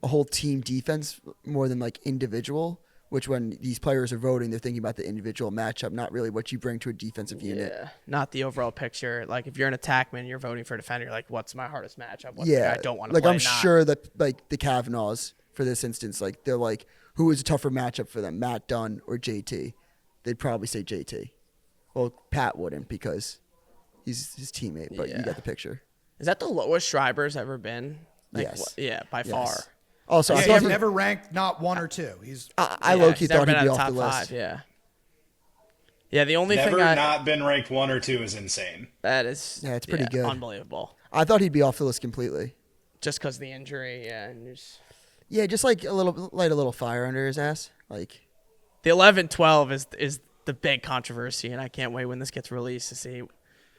whole team defense more than like individual. Which when these players are voting, they're thinking about the individual matchup, not really what you bring to a defensive unit. Yeah, not the overall picture. Like if you're an attackman, you're voting for a defender. You're like, what's my hardest matchup? What's the guy I don't want to like play? I'm sure that like the Kavanaughs for this instance, like they're like, who is a tougher matchup for them, Matt Dunn or JT? They'd probably say JT. Well, Pat wouldn't because he's his teammate, but you Yeah. get the picture. Is that the lowest Schreiber's ever been? Like, Yes. yeah, by Yes. far. Also, yeah, I he's thought never ranked not 1 or 2. He's I Yeah, low-key he's never thought been he'd be out off of the top list. 5. Yeah. Yeah, the only Never thing not been ranked 1 or 2 is insane. that is Yeah, it's pretty good. unbelievable. I thought he'd be off the list completely. Just because the injury, yeah, and Yeah, just like a little fire under his ass. Like the 11-12 is the big controversy, and I can't wait when this gets released to see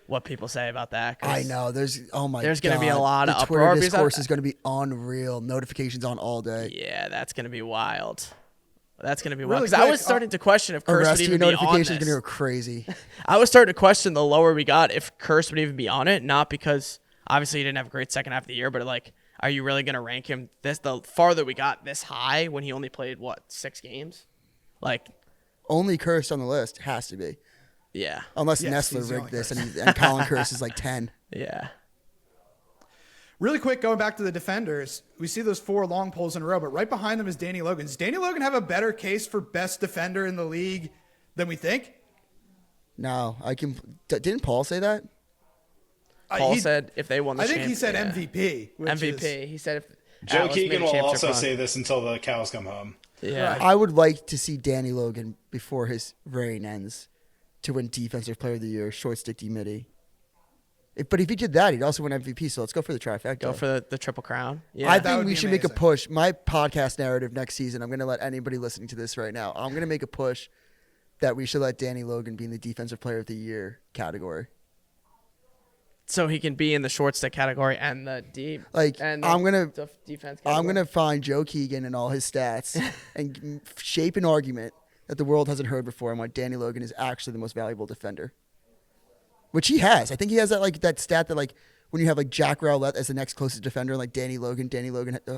what people say about that. 'cause I know there's There's gonna be a God. lot of the uproar Twitter because discourse is going to be unreal. Notifications on all day. Yeah, that's gonna be wild. That's gonna be Really wild. Because I quick, was starting to question if Curse would Arrest you even be on notifications this. going to go crazy. I was starting to question the lower we got if Curse would even be on it. Not because obviously he didn't have a great second half of the year, but like, are you really gonna rank him the farther we got this high when he only played 6 games? Like, Only Cursed on the list has to be. yeah, Unless Yes, Nestler he's the rigged only this Cursed. and Colin Curse is like 10. yeah. really quick. Going back to the defenders, we see those 4 long poles in a row, but right behind them is Danny Logan. Does Danny Logan have a better case for best defender in the league than we think? No, didn't Paul say that? Paul He- said if they won the I think he champ- said yeah. MVP. Which MVP. Is, He said if Joe Atlas made Keegan a will championship also run. say this until the cows come home. Yeah. Right. I would like to see Danny Logan before his reign ends to win Defensive Player of the Year, short stick D-Midi. But if he did that, he'd also win MVP. So let's go for the trifecta. Go for the Triple Crown. Yeah. I That think would we be should make a amazing. push. My podcast narrative next season, I'm going to let anybody listening to this right now, I'm going to make a push that we should let Danny Logan be in the Defensive Player of the Year category. So he can be in the short stick category and the deep. Like, and I'm gonna- the defense I'm category. going to find Joe Keegan and all his stats and shape an argument that the world hasn't heard before and why Danny Logan is actually the most valuable defender. Which he has. I think he has that stat that like when you have like Jack Rowlett as the next closest defender and like Danny Logan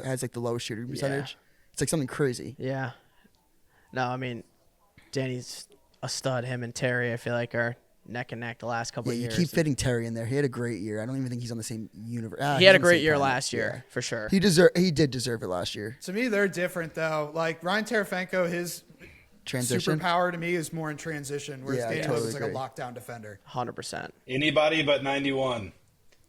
has like the lowest shooting percentage. It's like something crazy. Yeah. No, I mean, Danny's a stud. Him and Terry, I feel like, are neck and neck the last couple Yeah, of you years. keep fitting Terry in there. He had a great year. I don't even think he's on the same universe. He had a great year last year, for sure. He did deserve it last year. To me, they're different though. Like Ryan Terefenko, his Transition. superpower to me is more in transition, whereas Yeah, I Danny totally Logan's like a agree. lockdown defender. 100%. Anybody but 91.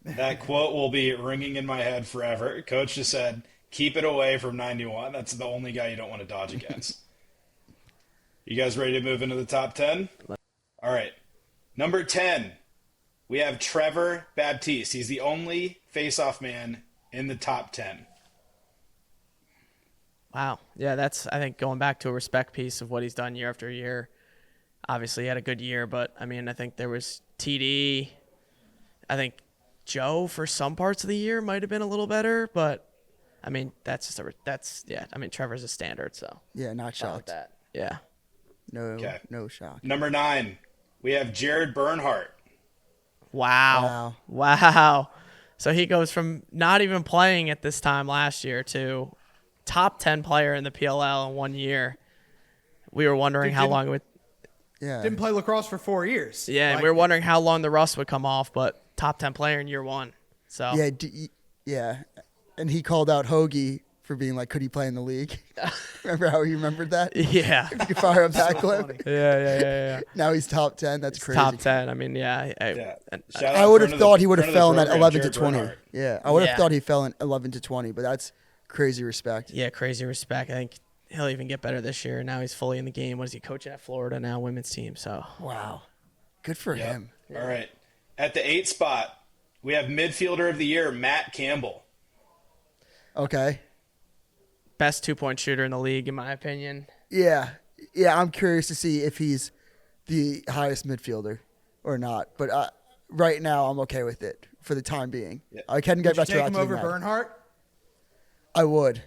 That quote will be ringing in my head forever. Coach just said, keep it away from 91. That's the only guy you don't want to dodge against. You guys ready to move into the top 10? All right. Number 10, we have Trevor Baptiste. He's the only face-off man in the top 10. Wow. Yeah, that's, I think, going back to a respect piece of what he's done year after year. Obviously, he had a good year, but, I mean, I think there was TD. I think Joe, for some parts of the year, might have been a little better, but, I mean, I mean, Trevor's a standard, so. Yeah, not I like shocked. that. Yeah. No shock. Number 9, we have Jared Bernhardt. Wow. Wow. So he goes from not even playing at this time last year to top 10 player in the PLL in 1 year. We were wondering how long it would. Yeah. Didn't play lacrosse for 4 years. Yeah, and Like, we were wondering how long the rust would come off, but top 10 player in year 1. So Yeah, yeah. And he called out Hoagie for being like, could he play in the league? Remember how he remembered that? yeah. You can fire up that clip. funny. Yeah. Now he's top 10. That's crazy. Top 10. I mean, yeah. Yeah. and- Shout I out would friend have of the- thought he would have friend of the fell in that program, 11 to Jared 20. Bernhardt. Yeah, I would have Yeah. thought he fell in 11 to 20, but that's crazy respect. yeah, crazy respect. I think he'll even get better this year. Now he's fully in the game. What is he coaching at Florida now, women's team? So Wow. Good for Yep. him. All right. At the 8 spot, we have midfielder of the year, Matt Campbell. Okay. best 2-point shooter in the league, in my opinion. Yeah. Yeah, I'm curious to see if he's the highest midfielder or not. But right now, I'm okay with it for the time being. Yeah. I can get Would you take him retroactively over mad. Bernhardt? I would.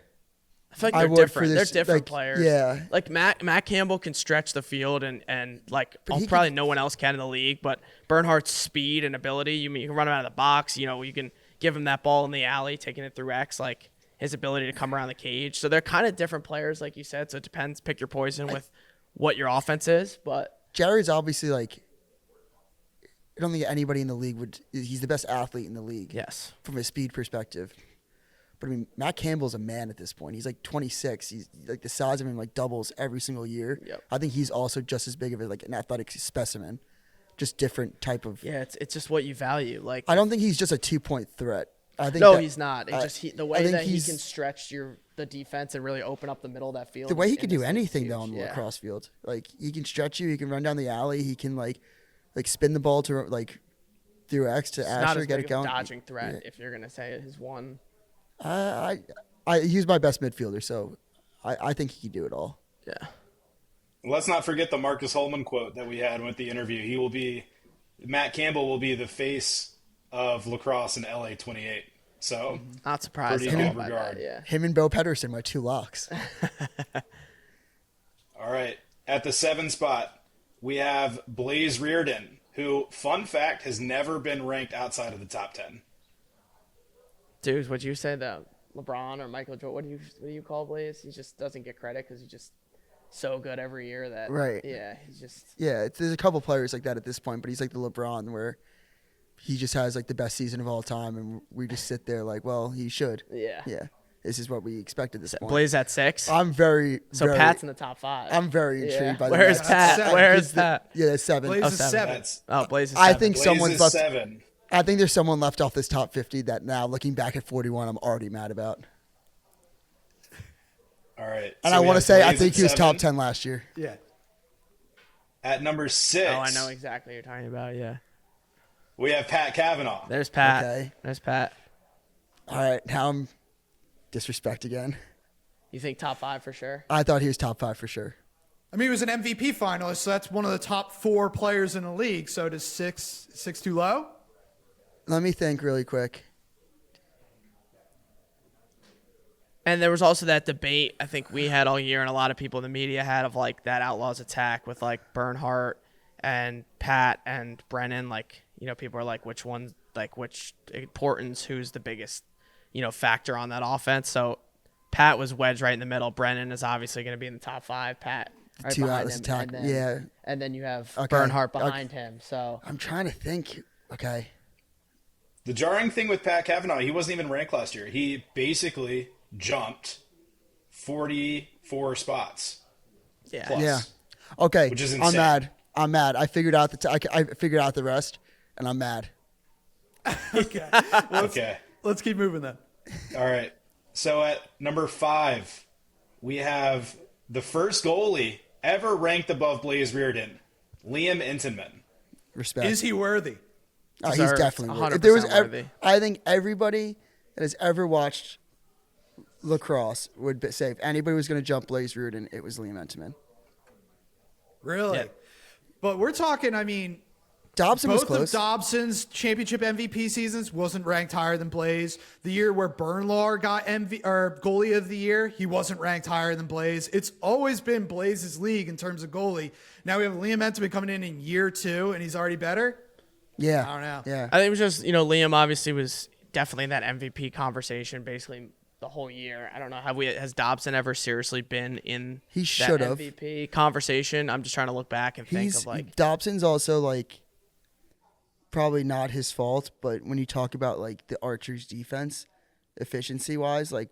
I feel like I they're would different. for They're this, different like, players. yeah. Like Matt Campbell can stretch the field and like he probably no one else can in the league. But Bernhardt's speed and ability, you can run him out of the box. You know, you can give him that ball in the alley, taking it through X. Like his ability to come around the cage. So they're kind of different players, like you said. So it depends. Pick your poison with what your offense is. But Jared's obviously like, I don't think anybody in the league would. He's the best athlete in the league. yes, From a speed perspective. But I mean, Matt Campbell's a man at this point. He's like 26. He's like the size of him like doubles every single year. Yep. I think he's also just as big of an athletic specimen, just different type of. yeah, it's just what you value. Like I don't think he's just a 2-point threat. I think no, that- he's not. It's I- just the I way think that he he's- can stretch the defense and really open up the middle of that field. the way he in can this do league is anything though huge. on the Yeah. lacrosse field. Like he can stretch you. He can run down the alley. He can like spin the ball to like through X to It's not Asher, as get big it of a going. dodging threat Yeah. if you're gonna say his one. He's my best midfielder, so I think he can do it all. Yeah. Let's not forget the Marcus Holman quote that we had with the interview. Matt Campbell will be the face of lacrosse in LA 28. So Not surprised Pretty at all good by regard. that. Yeah. Him and Bo Pedersen, my two locks. All right. At the 7 spot, we have Blaze Reardon, who, fun fact, has never been ranked outside of the top 10. Dude, would you say that LeBron or Michael Jordan? What do you call Blaze? He just doesn't get credit because he's just so good every year that. Right. Yeah, he's just. Yeah, there's a couple players like that at this point, but he's like the LeBron where he just has like the best season of all time, and we just sit there like, well, he should. Yeah. Yeah, this is what we expect at this point. Blaze at 6. I'm very So very, Pat's in the top 5. I'm very intrigued Yeah. by the Where's next- Pat? seven. Where's the- Pat? Yeah, that's 7. Blaze Oh, is 7. 7. That's Oh, Blaze is I 7. think Blaze someone's is left. 7. I think there's someone left off this top 50 that now, looking back at 41, I'm already mad about. All right. And So I we want to have say I Blaze think at he was 7. top 10 last year. Yeah. At number 6. Oh, I know exactly what you're talking about. Yeah. We have Pat Kavanaugh. There's Pat. Okay. There's Pat. All right, now I'm disrespect again. You think top 5 for sure? I thought he was top 5 for sure. I mean, he was an MVP finalist, so that's one of the top 4 players in the league. So does six too low? Let me think really quick. And there was also that debate I think we had all year, and a lot of people in the media had, of like that Outlaws attack with like Bernhardt and Pat and Brennan. Like, you know, people are like, which one, like which importance, who's the biggest, you know, factor on that offense. So Pat was wedged right in the middle. Brennan is obviously going to be in the top 5. Pat right Two behind Atlas him, attack. and then, Yeah. and then you have Okay. Bernhardt behind him. So I'm trying to think. Okay. The jarring thing with Pat Kavanaugh, he wasn't even ranked last year. He basically jumped 44 spots. yeah, Plus. Yeah. Okay. Which is I'm insane. mad. I'm mad. I figured out I figured out the rest, and I'm mad. Okay. Okay. Let's keep moving then. All right. So at number 5, we have the first goalie ever ranked above Blaze Reardon, Liam Intonman. Respect. Is he worthy? Oh, he's Deserved. definitely worthy. 100% If there was worthy. I think everybody that has ever watched lacrosse would say if anybody was going to jump Blaze Reardon, it was Liam Entenman. Really? Yeah. But we're talking, I mean, Dobson was both close. of Dobson's championship MVP seasons wasn't ranked higher than Blaze. The year where Bernlaw got goalie of the year, he wasn't ranked higher than Blaze. It's always been Blaze's league in terms of goalie. Now we have Liam Entenman coming in year 2, and he's already better. Yeah. I don't know. Yeah. I think it was just, you know, Liam obviously was definitely in that MVP conversation basically the whole year. I don't know, has Dobson ever seriously been in He that should have. MVP conversation? I'm just trying to look back and think of like Dobson's also like probably not his fault, but when you talk about like the Archers' defense efficiency wise, like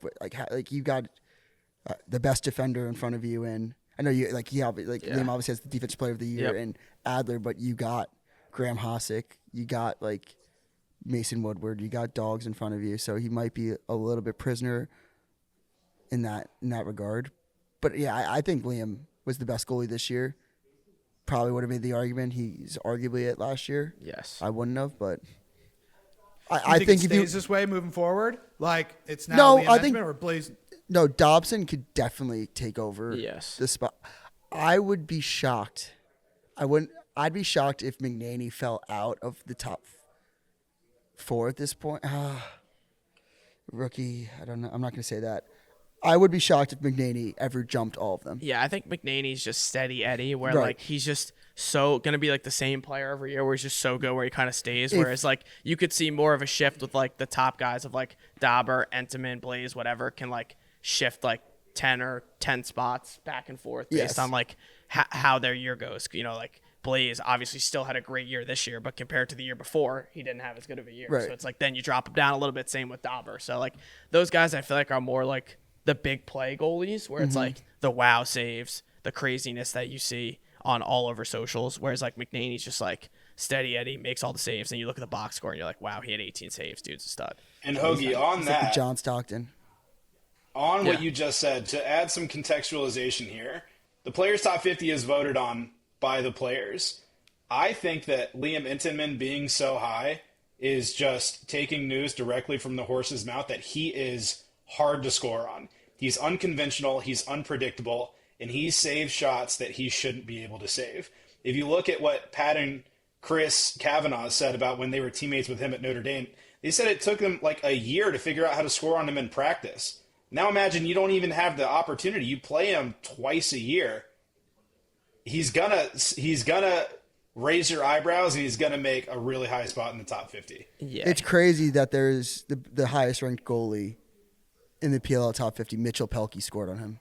you got the best defender in front of you, and I know you like Liam obviously has the defensive player of the year and Adler, but you got Graham Hossack, you got like Mason Woodward, you got dogs in front of you, so he might be a little bit prisoner in that regard. But yeah, I think Liam was the best goalie this year. Probably would have made the argument he's arguably it last year. yes. I wouldn't have, but I I think it if you stays this way moving forward, like it's now No, Liam I think- Entenman or Blaze. no, Dobson could definitely take over Yes. the spot. I would be shocked. I'd be shocked if McNaney fell out of the top 4 at this point. Rookie, I don't know. I'm not going to say that. I would be shocked if McNaney ever jumped all of them. Yeah, I think McNaney's just steady Eddie, where Right. like he's just so gonna be like the same player every year, where he's just so good, where he kind of stays. Whereas like you could see more of a shift with like the top guys of like Dauber, Entenman, Blaze, whatever, can like shift like 10 spots back and forth based Yes. on like how their year goes. You know, like Blaze obviously still had a great year this year, but compared to the year before, he didn't have as good of a year. Right. So it's like then you drop him down a little bit. Same with Dauber. So like those guys, I feel like are more like the big play goalies, where it's like the wow saves, the craziness that you see on all over socials. Whereas like McNaney's just like steady Eddie, makes all the saves, and you look at the box score and you're like, wow, he had 18 saves, dude's a stud. And Hoagie, on It's like that, John Stockton. on what Yeah. you just said, to add some contextualization here, the Players Top 50 is voted on by the players. I think that Liam Intonman being so high is just taking news directly from the horse's mouth that he is hard to score on. He's unconventional, he's unpredictable, and he saves shots that he shouldn't be able to save. If you look at what Pat and Chris Kavanaugh said about when they were teammates with him at Notre Dame, they said it took them like a year to figure out how to score on him in practice. Now imagine you don't even have the opportunity. You play him twice a year. He's gonna raise your eyebrows, and he's gonna make a really high spot in the top 50. Yeah. It's crazy that there's the highest ranked goalie in the PLL top 50. Mitchell Pelkey scored on him.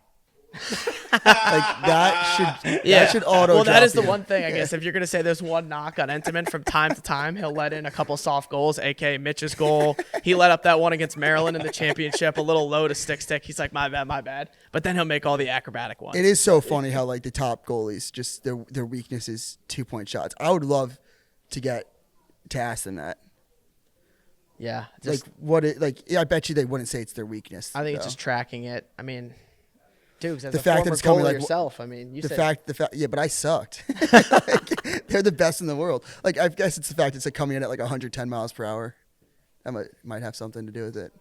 Like that should auto. Well, that drop is the you. one thing, I guess. If you're gonna say there's one knock on Entenman, from time to time he'll let in a couple soft goals, aka Mitch's goal. He let up that one against Maryland in the championship, a little low to stick. He's like, my bad. But then he'll make all the acrobatic ones. It is so funny how like the top goalies just their weakness is 2-point shots. I would love to get to ask them that. Yeah. I bet you they wouldn't say it's their weakness. I think it's though. just tracking it. I mean, Dude, as the a fact that former it's coming goalie like yourself, I mean, you the said fact, yeah, but I sucked. Like, they're the best in the world. Like, I guess it's the fact it's like coming in at like 110 miles per hour. That might have something to do with it.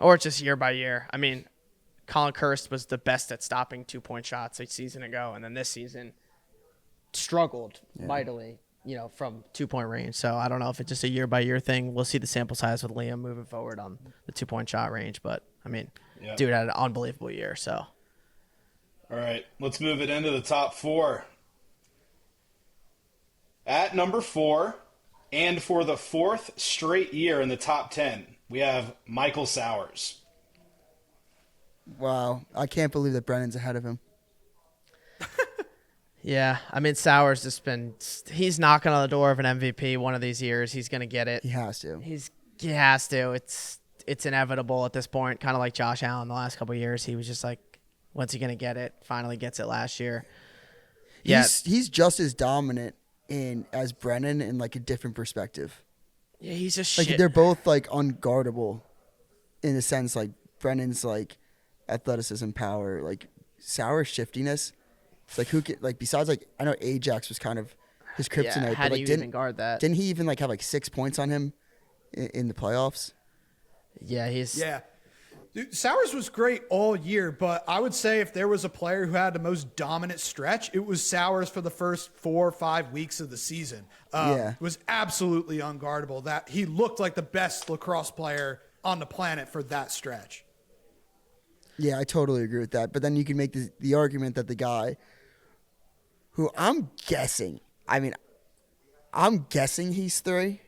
or just year by year. I mean, Colin Kirst was the best at stopping 2-point shots a season ago, and then this season struggled mightily, from 2-point range. So I don't know if it's just a year by year thing. We'll see the sample size with Liam moving forward on the 2-point shot range, but I mean, dude had an unbelievable year. So. All right, let's move it into the top 4. At number 4, and for the 4th straight year in the top 10, we have Michael Sowers. Wow, I can't believe that Brennan's ahead of him. Yeah, I mean, Sowers he's knocking on the door of an MVP one of these years. He's going to get it. He has to. He has to. It's inevitable at this point, kind of like Josh Allen the last couple of years. He was just like, when's he going to get it? Finally gets it last year. Yeah. He's just as dominant as Brennan in like a different perspective. Yeah, he's just Like shit. they're both like unguardable in a sense. Like Brennan's like athleticism, power, like Sowers' shiftiness. It's like who can, like, besides like, I know Ajax was kind of his kryptonite, Yeah, how but do like you even guard that? didn't he even like have like 6 points on him in the playoffs? Yeah, Yeah. Dude, Sowers was great all year, but I would say if there was a player who had the most dominant stretch, it was Sowers for the first 4 or 5 weeks of the season. Yeah. Was absolutely unguardable. That he looked like the best lacrosse player on the planet for that stretch. Yeah, I totally agree with that. But then you can make the argument that the guy who I'm guessing he's 3.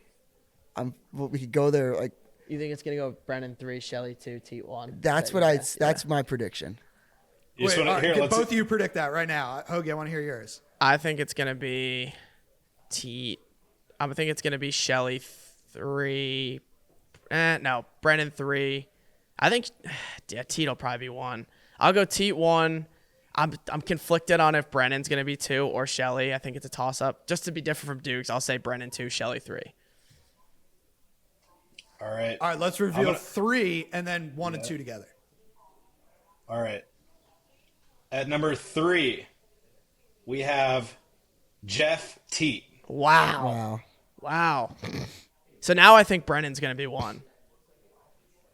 We could go there. Like, You think it's going to go Brennan 3, Shelley 2, Teat 1? that's that's my prediction. You just Wait, wanna- all right, here, can let's- both of you predict that right now? Hoagie, I want to hear yours. I think it's going to be Teat. I think it's going to be Shelley 3. No, Brennan 3. I think Teat will probably be 1. I'll go Teat 1. I'm conflicted on if Brennan's going to be 2 or Shelley. I think it's a toss-up. Just to be different from Dukes, I'll say Brennan 2, Shelley 3. All right. All right, let's reveal 3 and then 1 and 2 together. All right. At number 3, we have Jeff Teat. Wow. So now I think Brennan's going to be 1.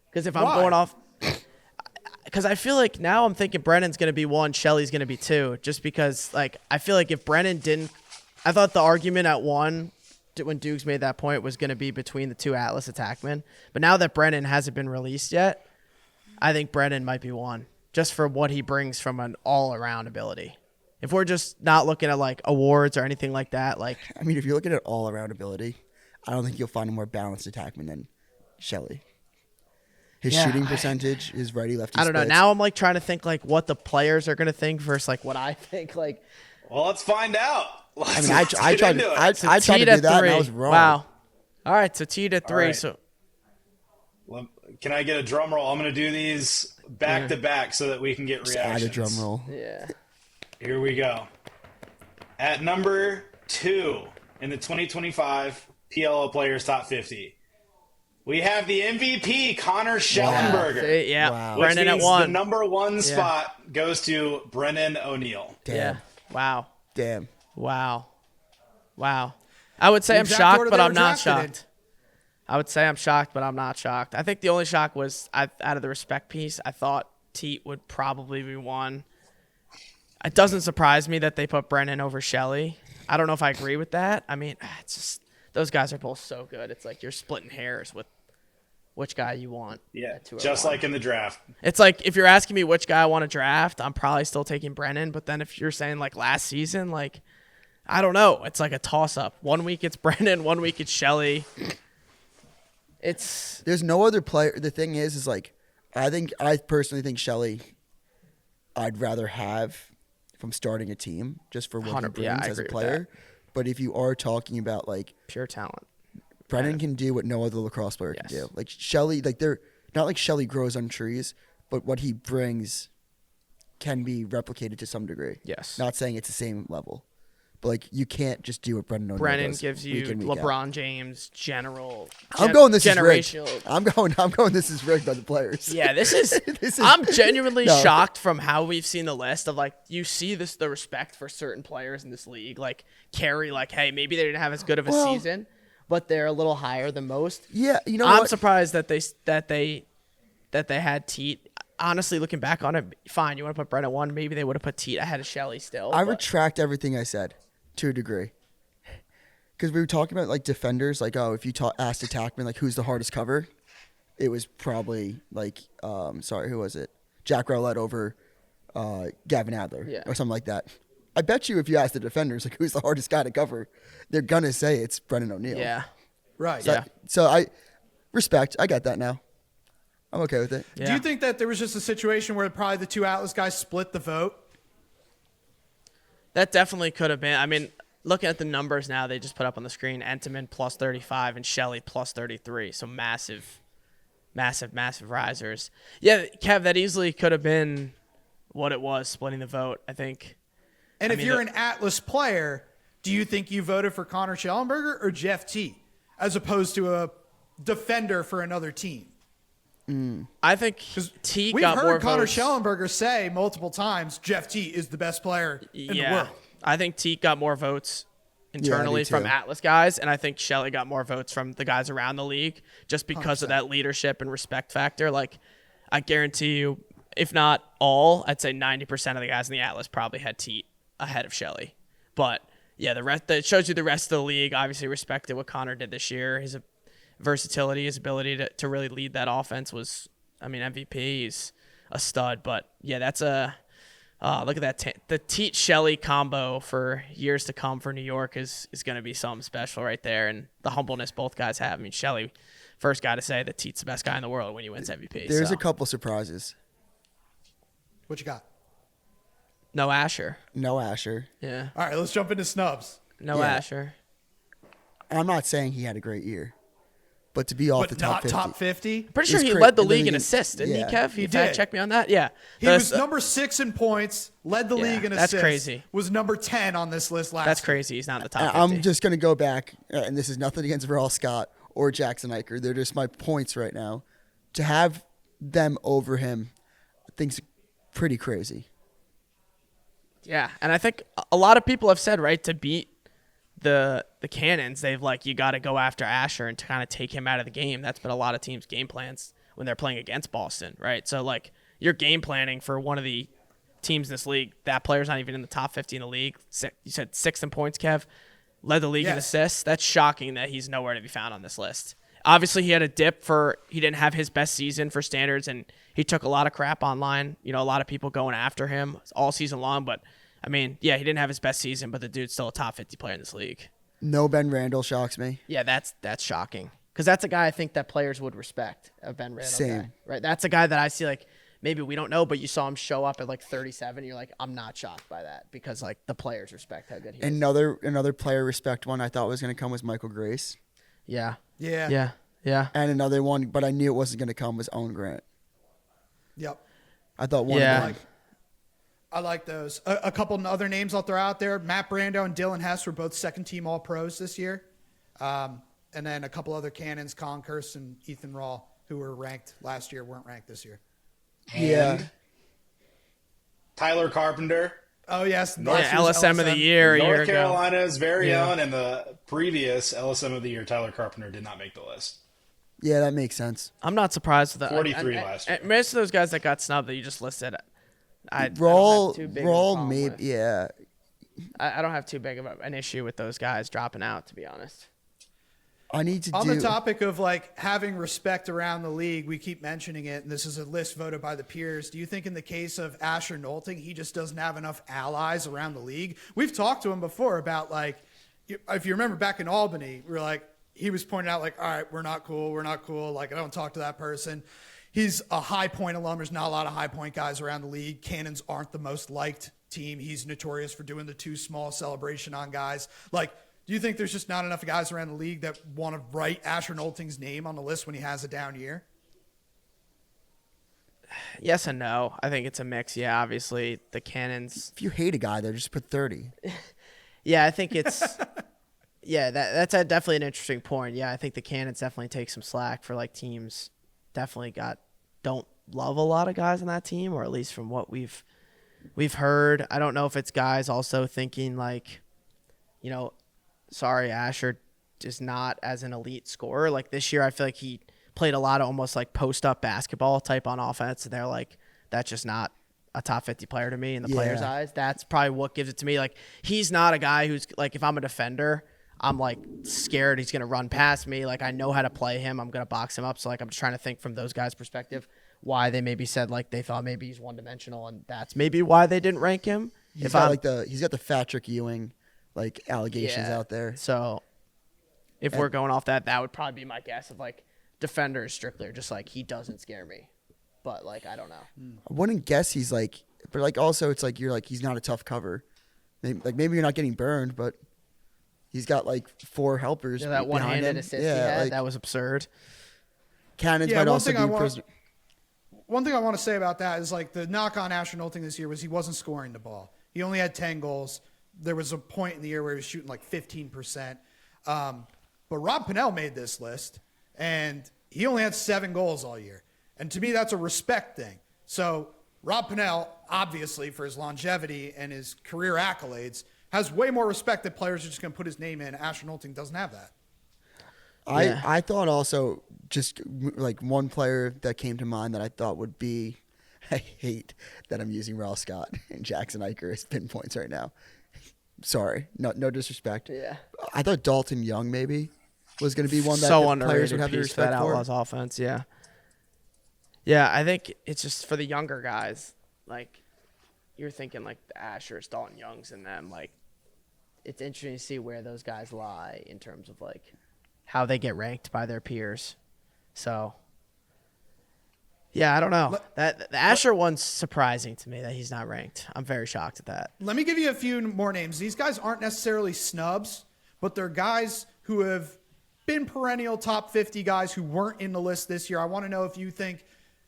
Because if I'm Why? going off... Because I feel like now I'm thinking Brennan's going to be 1, Shelley's going to be 2. Just because, like, I feel like if Brennan didn't... I thought the argument at 1, when Dukes made that point, was going to be between the 2 Atlas attackmen. But now that Brennan hasn't been released yet, I think Brennan might be 1. Just for what he brings from an all-around ability. If we're just not looking at, like, awards or anything like that, like... I mean, if you're looking at all-around ability, I don't think you'll find a more balanced attackman than Shelley. His shooting percentage, his righty-lefty I don't know. splits. Now I'm, like, trying to think, like, what the players are going to think versus, like, what I think. Like, Well, let's find out. I mean, I tried to do Teat that, at 3. and I was wrong. Wow. All right, so Teat at 3. right. So Can I get a drum roll? I'm going to do these back to back so that we can get Just reactions. add a drum roll. yeah. Here we go. At number 2 in the 2025 PLL Players Top 50, we have the MVP, Connor Schellenberger. See, yeah. Wow. Which Brennan at means 1. the number 1 spot goes to Brennan O'Neill. Damn. Yeah. Wow. Damn. Wow. I would say The I'm exact shocked, order but they I'm were not drafted in. shocked. I would say I'm shocked, but I'm not shocked. I think the only shock was out of the respect piece, I thought Teat would probably be 1. It doesn't surprise me that they put Brennan over Shelley. I don't know if I agree with that. I mean, it's just those guys are both so good. It's like you're splitting hairs with which guy you want. Yeah, at 201. just like in the draft. It's like if you're asking me which guy I want to draft, I'm probably still taking Brennan. But then if you're saying like last season, like I don't know, it's like a toss up. 1 week it's Brennan, 1 week it's Shelley. There's no other player. The thing is like, I personally think Shelley, I'd rather have from starting a team just for what he 100 yeah, brings I as a agree with player. But if you are talking about like pure talent. Brennan can do what no other lacrosse player can Yes. do. Like Shelley, like they're not like Shelley grows on trees, but what he brings can be replicated to some degree. Yes. Not saying it's the same level, But like you can't just do what Brendan O'Neill Brennan does gives week you in, week out. LeBron James, I'm going this is rigged. generational. I'm going this is rigged by the players. Yeah, this is. This is- I'm genuinely No. shocked from how we've seen the list of like you see the respect for certain players in this league, like Carey. Like, hey, maybe they didn't have as good of a Well- season, but they're a little higher than most. Yeah, you know I'm what? surprised that they had Teat. Honestly, looking back on it, fine. You want to put Brennan one? Maybe they would have put Teat ahead of Shelley still. I but- retract everything I said to a degree. Because we were talking about like defenders, like if you asked attackman like who's the hardest cover, it was probably like who was it? Jack Rowlett over Gavin Adler or something like that. I bet you if you ask the defenders like who's the hardest guy to cover, they're gonna say it's Brendan O'Neill. Yeah. Right. So, Yeah. so I respect. I got that now. I'm okay with it. Yeah. Do you think that there was just a situation where probably the two Atlas guys split the vote? That definitely could have been. I mean, looking at the numbers now, they just put up on the screen: Entenmann plus 35 and Shelley plus 33. So massive risers. Yeah, Kev, that easily could have been what it was, splitting the vote, I think. And I if mean, you're an Atlas player, do you think you voted for Connor Schellenberger or Jeff T as opposed to a defender for another team? I think T We've got more heard Connor votes. Schellenberger say multiple times Jeff T is the best player in the world. I think Teat got more votes internally from too. Atlas guys, and I think Shelley got more votes from the guys around the league just because of that leadership and respect factor. Like, I guarantee you, if not all, I'd say 90% of the guys in the Atlas probably had Teat ahead of Shelley. But yeah, the rest that shows you the rest of the league obviously respected what Connor did this year. His versatility, his ability to really lead that offense was, I mean, MVP. He's a stud. But yeah, that's a look at that. The Teat Shelley combo for years to come for New York is going to be something special right there. And the humbleness both guys have. I mean, Shelley, first guy to say that Teat's the best guy in the world when he wins MVP. There's so. a couple surprises. What you got? No Asher. No Asher. Yeah. All right, let's jump into snubs. No Yeah. Asher. I'm not saying he had a great year, but to be off the But top not 50. top 50. Pretty sure He's he great. led the And league then in he- assists, didn't yeah. he, Kev? He You did. check me on that? Yeah. He was number 6 in points, led the league in that's assists. crazy. Was number 10 on this list last That's year. crazy. He's not in the top 50. I'm just going to go back, and this is nothing against Verall Scott or Jackson Eicher. They're just my points right now. To have them over him, I think's pretty crazy. Yeah, and I think a lot of people have said, right, to beat the Cannons, they've like, you got to go after Asher and to kind of take him out of the game. That's been a lot of teams' game plans when they're playing against Boston, right? So like, you're game planning for one of the teams in this league. That player's not even in the top 50 in the league. You said 6th in points, Kev. Led the league in Yes. assists. That's shocking that he's nowhere to be found on this list. Obviously, he had a dip he didn't have his best season for standards, and he took a lot of crap online. You know, a lot of people going after him all season long. But, I mean, yeah, he didn't have his best season, but the dude's still a top 50 player in this league. No Ben Randall shocks me. Yeah, that's shocking. Because that's a guy I think that players would respect, a Ben Randall Same. guy. Right? That's a guy that I see, like, maybe we don't know, but you saw him show up at, like, 37. You're like, I'm not shocked by that because, like, the players respect how good he is. Another player respect one I thought was going to come was Michael Grace. Yeah. Yeah. Yeah. Yeah. And another one, but I knew it wasn't going to come, was Owen Grant. Yep. I thought one Yeah. of them. I like those. A couple other names I'll throw out there. Matt Brando and Dylan Hess were both second-team All-Pros this year. And then a couple other Cannons, Colin Kirst and Ethan Raw, who were ranked last year, weren't ranked this year. Yeah. Tyler Carpenter, Oh, yes. Yeah, last year's LSM of the year a year North ago. Carolina's very Yeah. own, and the previous LSM of the year, Tyler Carpenter, did not make the list. Yeah, that makes sense. I'm not surprised with that. 43 last year. Most of those guys that got snubbed that you just listed, I don't Roll, have too big of a roll, problem maybe. with. Yeah. I don't have too big of an issue with those guys dropping out, to be honest. I need to On do. the topic of like having respect around the league, we keep mentioning it, and this is a list voted by the peers. Do you think in the case of Asher Nolting, he just doesn't have enough allies around the league? We've talked to him before about like, if you remember back in Albany, we were like, he was pointing out like, all right, we're not cool. Like, I don't talk to that person. He's a High Point alum. There's not a lot of High Point guys around the league. Cannons aren't the most liked team. He's notorious for doing the too small celebration on guys. Like, do you think there's just not enough guys around the league that want to write Asher Nolting's name on the list when he has a down year? Yes and no. I think it's a mix. Yeah, obviously the Cannons. If you hate a guy there, just put 30. Yeah, I think it's that's definitely an interesting point. Yeah, I think the Cannons definitely take some slack for like teams definitely don't love a lot of guys on that team, or at least from what we've heard. I don't know if it's guys also thinking like, sorry, Asher is not as an elite scorer. Like this year, I feel like he played a lot of almost like post-up basketball type on offense, and they're like, that's just not a top 50 player to me in the players' eyes. That's probably what gives it to me. Like, he's not a guy who's like, if I'm a defender, I'm like scared he's going to run past me. Like, I know how to play him. I'm going to box him up. So like, I'm just trying to think from those guys' perspective why they maybe said like they thought maybe he's one-dimensional, and that's maybe why they didn't rank him. He's got the Patrick Ewing like allegations out there. So if we're going off that would probably be my guess of like defenders strictly, or just like he doesn't scare me. But like, I don't know. I wouldn't guess he's like, but like also it's like you're like he's not a tough cover. Maybe you're not getting burned, but he's got like 4 helpers. That one-handed assist he had, that was absurd. Cannons might also be one thing I want to say about that is like the knock on Asher Nolting this year was he wasn't scoring the ball. He only had 10 goals. There was a point in the year where he was shooting like 15%. But Rob Pennell made this list, and he only had 7 goals all year. And to me, that's a respect thing. So Rob Pennell, obviously, for his longevity and his career accolades, has way more respect that players are just going to put his name in. Asher Nolting doesn't have that. I thought also just like one player that came to mind that I thought would be, I hate that I'm using Ross Scott and Jackson Eicher as pinpoints right now. Sorry, no disrespect. Yeah, I thought Dalton Young maybe was going to be one that so players would have piece for that Outlaws offense. Yeah, I think it's just for the younger guys. Like you're thinking like the Ashers, Dalton Youngs, and them. Like it's interesting to see where those guys lie in terms of like how they get ranked by their peers. So, yeah, I don't know. The Asher one's surprising to me that he's not ranked. I'm very shocked at that. Let me give you a few more names. These guys aren't necessarily snubs, but they're guys who have been perennial top 50 guys who weren't in the list this year. I want to know if you think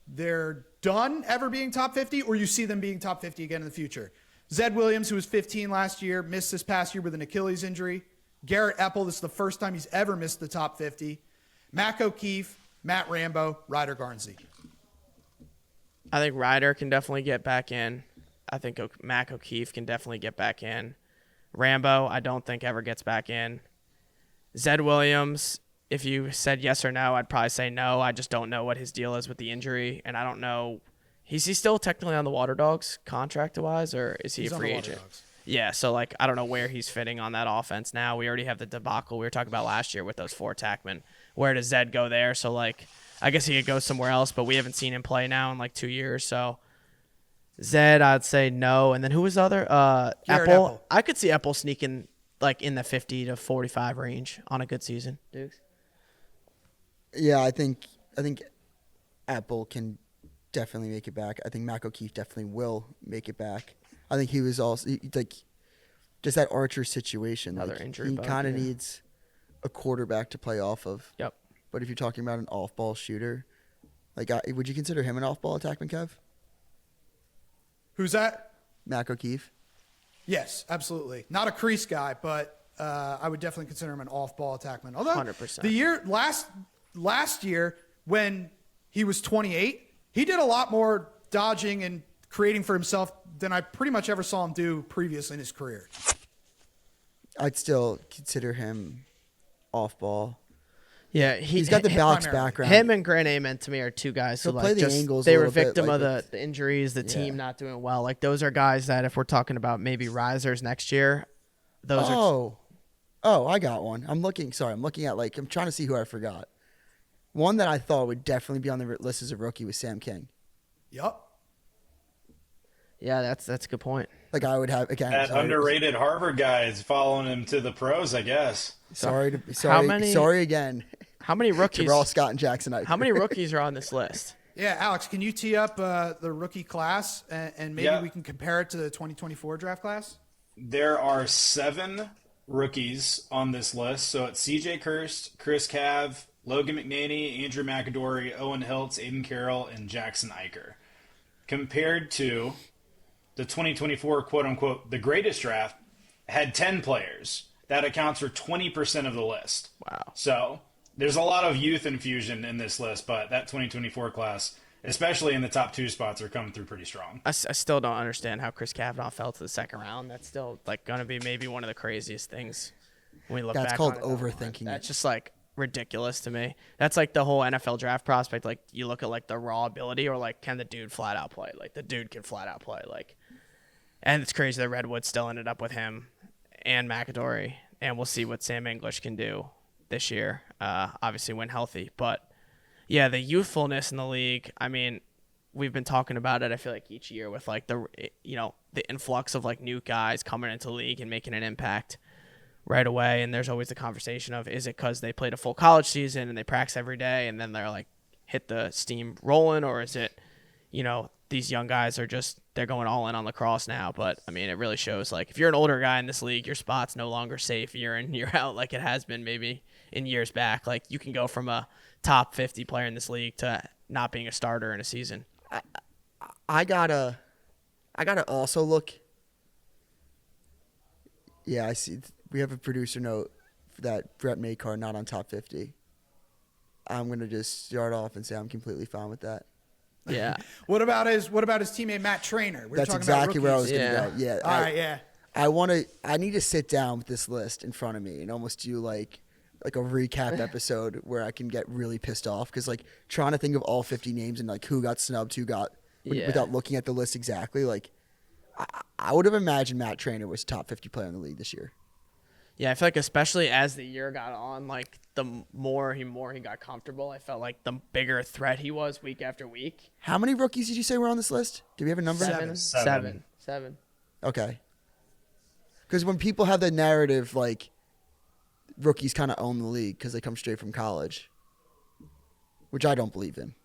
they're done ever being top 50 or you see them being top 50 again in the future. Zed Williams, who was 15 last year, missed this past year with an Achilles injury. Garrett Epple, this is the first time he's ever missed the top 50. Mac O'Keefe, Matt Rambo, Ryder Garnsey. I think Ryder can definitely get back in. I think Mac O'Keefe can definitely get back in. Rambo, I don't think ever gets back in. Zed Williams, if you said yes or no, I'd probably say no. I just don't know what his deal is with the injury, and I don't know. Is he still technically on the Water Dogs contract-wise, or is he a free agent? Yeah, so, like, I don't know where he's fitting on that offense now. We already have the debacle we were talking about last year with those 4 attackmen. Where does Zed go there? So, like, I guess he could go somewhere else, but we haven't seen him play now in, like, 2 years. So, Zed, I'd say no. And then who was the other? Epple. I could see Epple sneaking, like, in the 50 to 45 range on a good season. Dukes? Yeah, I think Epple can definitely make it back. I think Mac O'Keefe definitely will make it back. I think he was also like just that Archer situation. Another injury. He kind of needs a quarterback to play off of. Yep. But if you're talking about an off-ball shooter, like would you consider him an off-ball attackman, Kev? Who's that? Mac O'Keefe. Yes, absolutely. Not a crease guy, but I would definitely consider him an off-ball attackman. Although 100%. The year last year when he was 28, he did a lot more dodging and creating for himself than I pretty much ever saw him do previously in his career. I'd still consider him off-ball. Yeah, he's got the box background. Him and Grant Amen to me are 2 guys who like just they were victim of the injuries, the team not doing well. Like those are guys that if we're talking about maybe risers next year, those are. Oh, I got one. I'm looking at I'm trying to see who I forgot. One that I thought would definitely be on the list as a rookie was Sam King. Yup. Yeah, that's a good point. Like I would have again. That underrated Harvard guy is following him to the pros, I guess. Sorry again. How many rookies? Ross Scott and Jackson Eicher. How many rookies are on this list? Yeah, Alex, can you tee up the rookie class and maybe we can compare it to the 2024 draft class? There are 7 rookies on this list. So it's CJ Kirst, Chris Cav, Logan McNaney, Andrew McAdory, Owen Hiltz, Aiden Carroll, and Jackson Eicher. Compared to the 2024 quote-unquote the greatest draft, had 10 players. That accounts for 20% of the list. Wow. So there's a lot of youth infusion in this list, but that 2024 class, especially in the top 2 spots, are coming through pretty strong. I still don't understand how Chris Kavanaugh fell to the second round. That's still like going to be maybe one of the craziest things when we look back. That's called on it. overthinking. That's just like ridiculous to me. That's like the whole NFL draft prospect. Like you look at like the raw ability, or like can the dude flat out play? Like the dude can flat out play. Like, and it's crazy that Redwood still ended up with him and McAdory, and we'll see what Sam English can do this year. Obviously when healthy, but yeah, the youthfulness in the league. I mean, we've been talking about it, I feel like, each year with like the influx of like new guys coming into the league and making an impact right away. And there's always the conversation of, is it because they played a full college season and they practice every day and then they're like hit the steam rolling, or is it, these young guys are just, they're going all in on lacrosse now. But I mean, it really shows like if you're an older guy in this league, your spot's no longer safe year in, year out like it has been maybe in years back. Like you can go from a top 50 player in this league to not being a starter in a season. I gotta also look. Yeah, I see. We have a producer note that Brett Maycar not on top 50. I'm gonna just start off and say I'm completely fine with that. Yeah. What about his teammate Matt Trainer? That's exactly where I was gonna go. Yeah. All right. Yeah. I need to sit down with this list in front of me and almost do like a recap episode where I can get really pissed off, because like trying to think of all 50 names and like who got snubbed, without looking at the list exactly. Like I would have imagined Matt Trainer was top 50 player in the league this year. Yeah, I feel like especially as the year got on, like the more he got comfortable, I felt like the bigger threat he was week after week. How many rookies did you say were on this list? Do we have a number? Seven. Okay. Because when people have the narrative, like rookies kind of own the league because they come straight from college, which I don't believe in.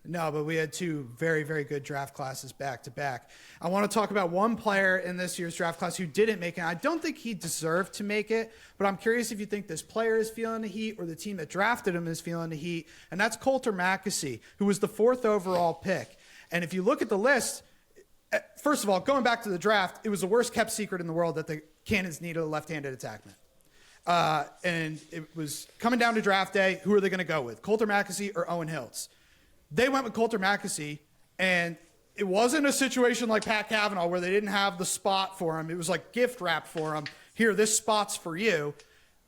No, but we had 2 very, very good draft classes back to back. I want to talk about one player in this year's draft class who didn't make it. I don't think he deserved to make it, but I'm curious if you think this player is feeling the heat or the team that drafted him is feeling the heat, and that's 𝐓𝐇𝐄 who was the 4th overall pick. And if you look at the list, first of all, going back to the draft, it was the worst kept secret in the world that the Cannons needed a left-handed attackman. And it was coming down to draft day. Who are they going to go with, 𝐓𝐇𝐄 or Owen Hiltz? They went with 𝐓𝐇𝐄, and it wasn't a situation like Pat Kavanaugh where they didn't have the spot for him. It was like gift wrap for him. Here, this spot's for you.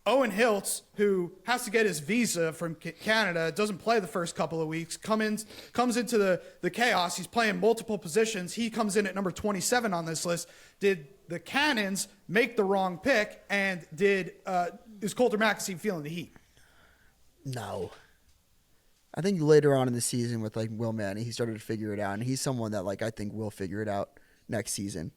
Owen Hiltz, who has to get his visa from Canada, doesn't play the first couple of weeks, comes into the chaos. He's playing multiple positions. He comes in at number 27 on this list. Did the Cannons make the wrong pick, and is 𝐓𝐇𝐄 feeling the heat? No. I think later on in the season with like Will Manny, he started to figure it out, and he's someone that like I think will figure it out next season.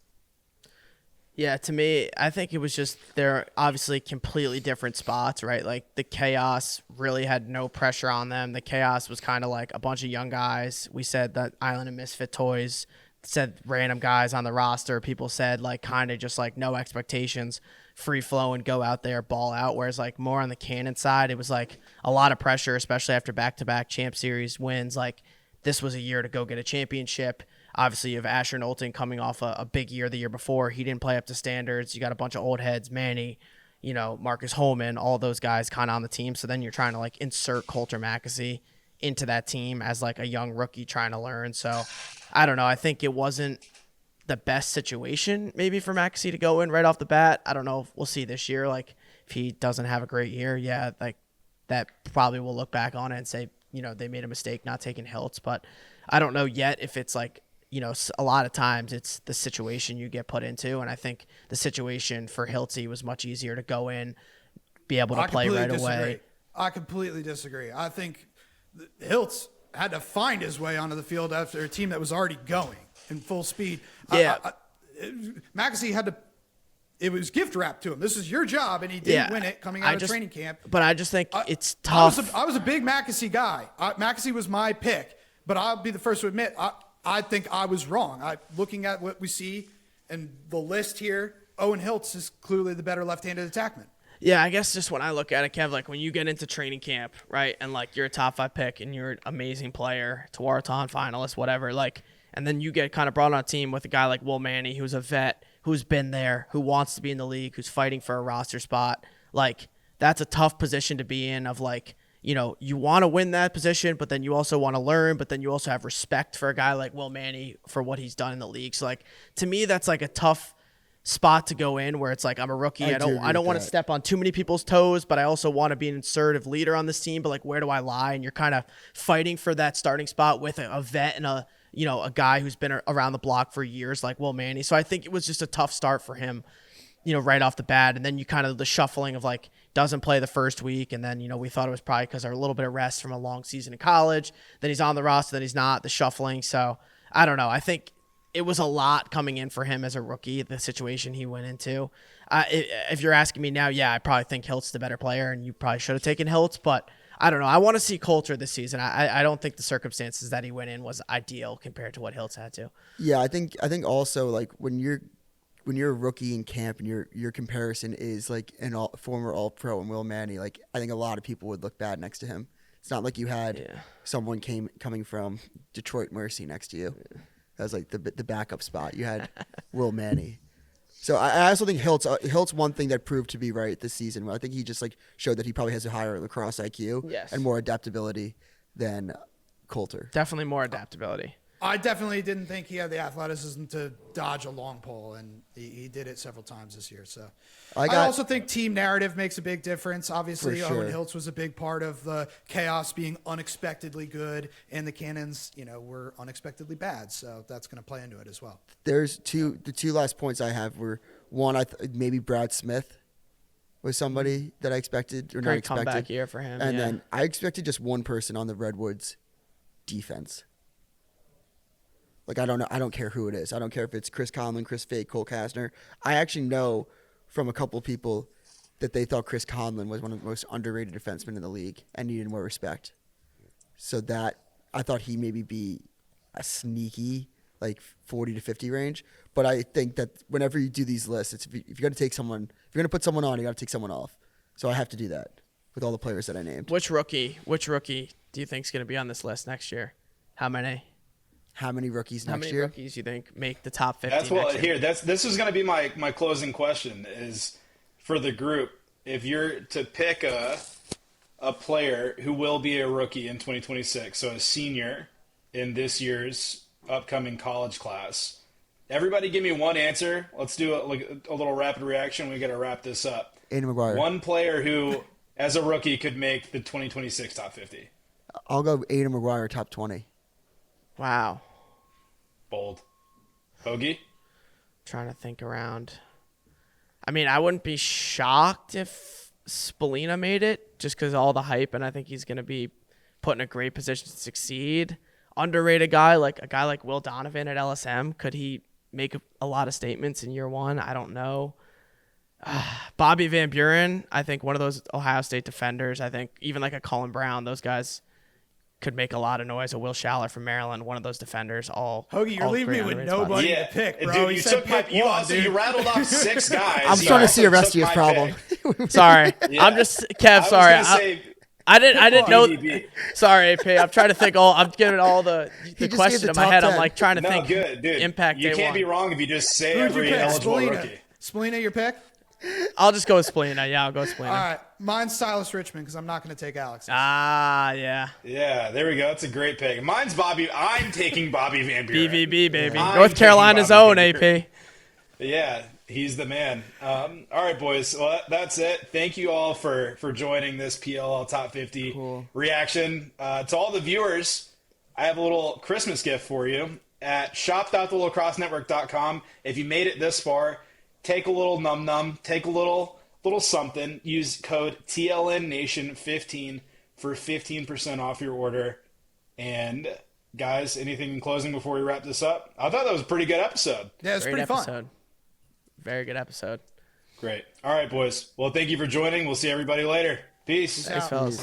Yeah, to me, I think it was just they're obviously completely different spots, right? Like the Chaos really had no pressure on them. The Chaos was kind of like a bunch of young guys. We said that Island of Misfit Toys said random guys on the roster. People said like kind of just like no expectations, free flow and go out there, ball out. Whereas like more on the Cannon side, it was like a lot of pressure, especially after back-to-back Champ Series wins. Like this was a year to go get a championship. Obviously, you have Asher Knowlton coming off a big year the year before. He didn't play up to standards. You got a bunch of old heads, Manny, Marcus Holman, all those guys kind of on the team. So then you're trying to like insert 𝐓𝐇𝐄 into that team as like a young rookie trying to learn. So I don't know. I think it wasn't the best situation maybe for Maxey to go in right off the bat. I don't know. We'll see this year. Like if he doesn't have a great year, yeah, like that probably will look back on it and say, they made a mistake not taking Hiltz. But I don't know yet if it's like, a lot of times it's the situation you get put into. And I think the situation for Hiltz was much easier to go in, be able to play right away. I completely disagree. I think Hiltz had to find his way onto the field after a team that was already going in full speed. Yeah. Maxey had to, it was gift wrapped to him. This is your job, and he didn't win it coming out of training camp. But I just think it's tough. I was a big Maxey guy. Maxey was my pick, but I'll be the first to admit, I think I was wrong. Looking at what we see and the list here, Owen Hiltz is clearly the better left-handed attackman. Yeah, I guess just when I look at it, Kev, like when you get into training camp, right, and like you're a top 5 pick and you're an amazing player, Tewaaraton finalist, whatever, like, and then you get kind of brought on a team with a guy like Will Manny, who's a vet, who's been there, who wants to be in the league, who's fighting for a roster spot. Like, that's a tough position to be in of like, you know, you want to win that position, but then you also want to learn, but then you also have respect for a guy like Will Manny for what he's done in the league. So like, to me, that's like a tough spot to go in where it's like, I'm a rookie. I don't want to step on too many people's toes, but I also want to be an assertive leader on this team. But like, where do I lie? And you're kind of fighting for that starting spot with a vet and a guy who's been around the block for years like Will Manny. So I think it was just a tough start for him, you know, right off the bat. And then you kind of the shuffling of like, doesn't play the first week. And then, you know, we thought it was probably because of a little bit of rest from a long season in college. Then he's on the roster, then he's not, the shuffling. So I don't know. I think it was a lot coming in for him as a rookie, the situation he went into. If you're asking me now, yeah, I probably think Hilt's the better player and you probably should have taken Hilt, but I don't know. I want to see Coulter this season. I don't think the circumstances that he went in was ideal compared to what Hilt's had to. Yeah, I think also like when you're a rookie in camp and your comparison is like former All-Pro and Will Manny, like I think a lot of people would look bad next to him. It's not like you had someone coming from Detroit Mercy next to you. Yeah. That was like the backup spot. You had Will Manny. So I also think Hilt's one thing that proved to be right this season. I think he just like showed that he probably has a higher lacrosse IQ and more adaptability than Coulter. Definitely more adaptability. I definitely didn't think he had the athleticism to dodge a long pole, and he did it several times this year. So I also think team narrative makes a big difference. Obviously, Owen Hiltz was a big part of the chaos being unexpectedly good, and the Cannons, you know, were unexpectedly bad. So that's going to play into it as well. The two last points I have were, one, maybe Brad Smith was somebody that I expected or not expected. Great comeback year for him. And then I expected just one person on the Redwoods defense. Like, I don't know. I don't care who it is. I don't care if it's Chris Conlon, Chris Fake, Cole Kastner. I actually know from a couple of people that they thought Chris Conlon was one of the most underrated defensemen in the league and needed more respect. So that I thought he maybe be a sneaky, like 40 to 50 range. But I think that whenever you do these lists, if you're going to take someone, if you're going to put someone on, you got to take someone off. So I have to do that with all the players that I named. Which rookie do you think is going to be on this list next year? How many? How many rookies next year? How many rookies you think make the top 50 That's next year? This is going to be my closing question is for the group. If you're to pick a player who will be a rookie in 2026, so a senior in this year's upcoming college class, everybody give me one answer. Let's do a little rapid reaction. We got to wrap this up. Aiden McGuire. One player who, as a rookie, could make the 2026 top 50. I'll go Aiden McGuire top 20. Wow. Bold. Hoagie? Trying to think around. I mean, I wouldn't be shocked if Spalina made it just because of all the hype, and I think he's going to be put in a great position to succeed. Underrated guy, like a guy like Will Donovan at LSM, could he make a lot of statements in year one? I don't know. Bobby Van Buren, I think one of those Ohio State defenders. I think even like a Cullen Brown, those guys could make a lot of noise. A Will Schaller from Maryland, one of those defenders. Hoagie, you're leaving me with nobody to pick, bro. Dude, you rattled off 6 guys. I'm starting to see a rest of your problem. Sorry, yeah. I'm just Kev. Sorry, I didn't know. Sorry, AP. I'm trying to think. I'm getting all the question in my head. 10. I'm like trying to think. Good, dude. Impact. You can't be wrong if you just say every eligible rookie. Spalina, your pick? I'll just go with Spalina. Yeah, I'll go with Spalina. All right. Mine's Silas Richmond because I'm not going to take Alex. Yeah. Yeah, there we go. That's a great pick. Mine's Bobby. I'm taking Bobby Van Buren. BVB, baby. North Carolina's own, AP. Yeah, he's the man. All right, boys. Well, that's it. Thank you all for joining this PLL Top 50 reaction. To all the viewers, I have a little Christmas gift for you at shop.thelacrossenetwork.com. If you made it this far, take a little num-num, take a little something. Use code TLNNation15 for 15% off your order. And guys, anything in closing before we wrap this up? I thought that was a pretty good episode. Yeah, it's pretty fun. Very good episode. Great. All right, boys. Well, thank you for joining. We'll see everybody later. Peace. Thanks, fellas.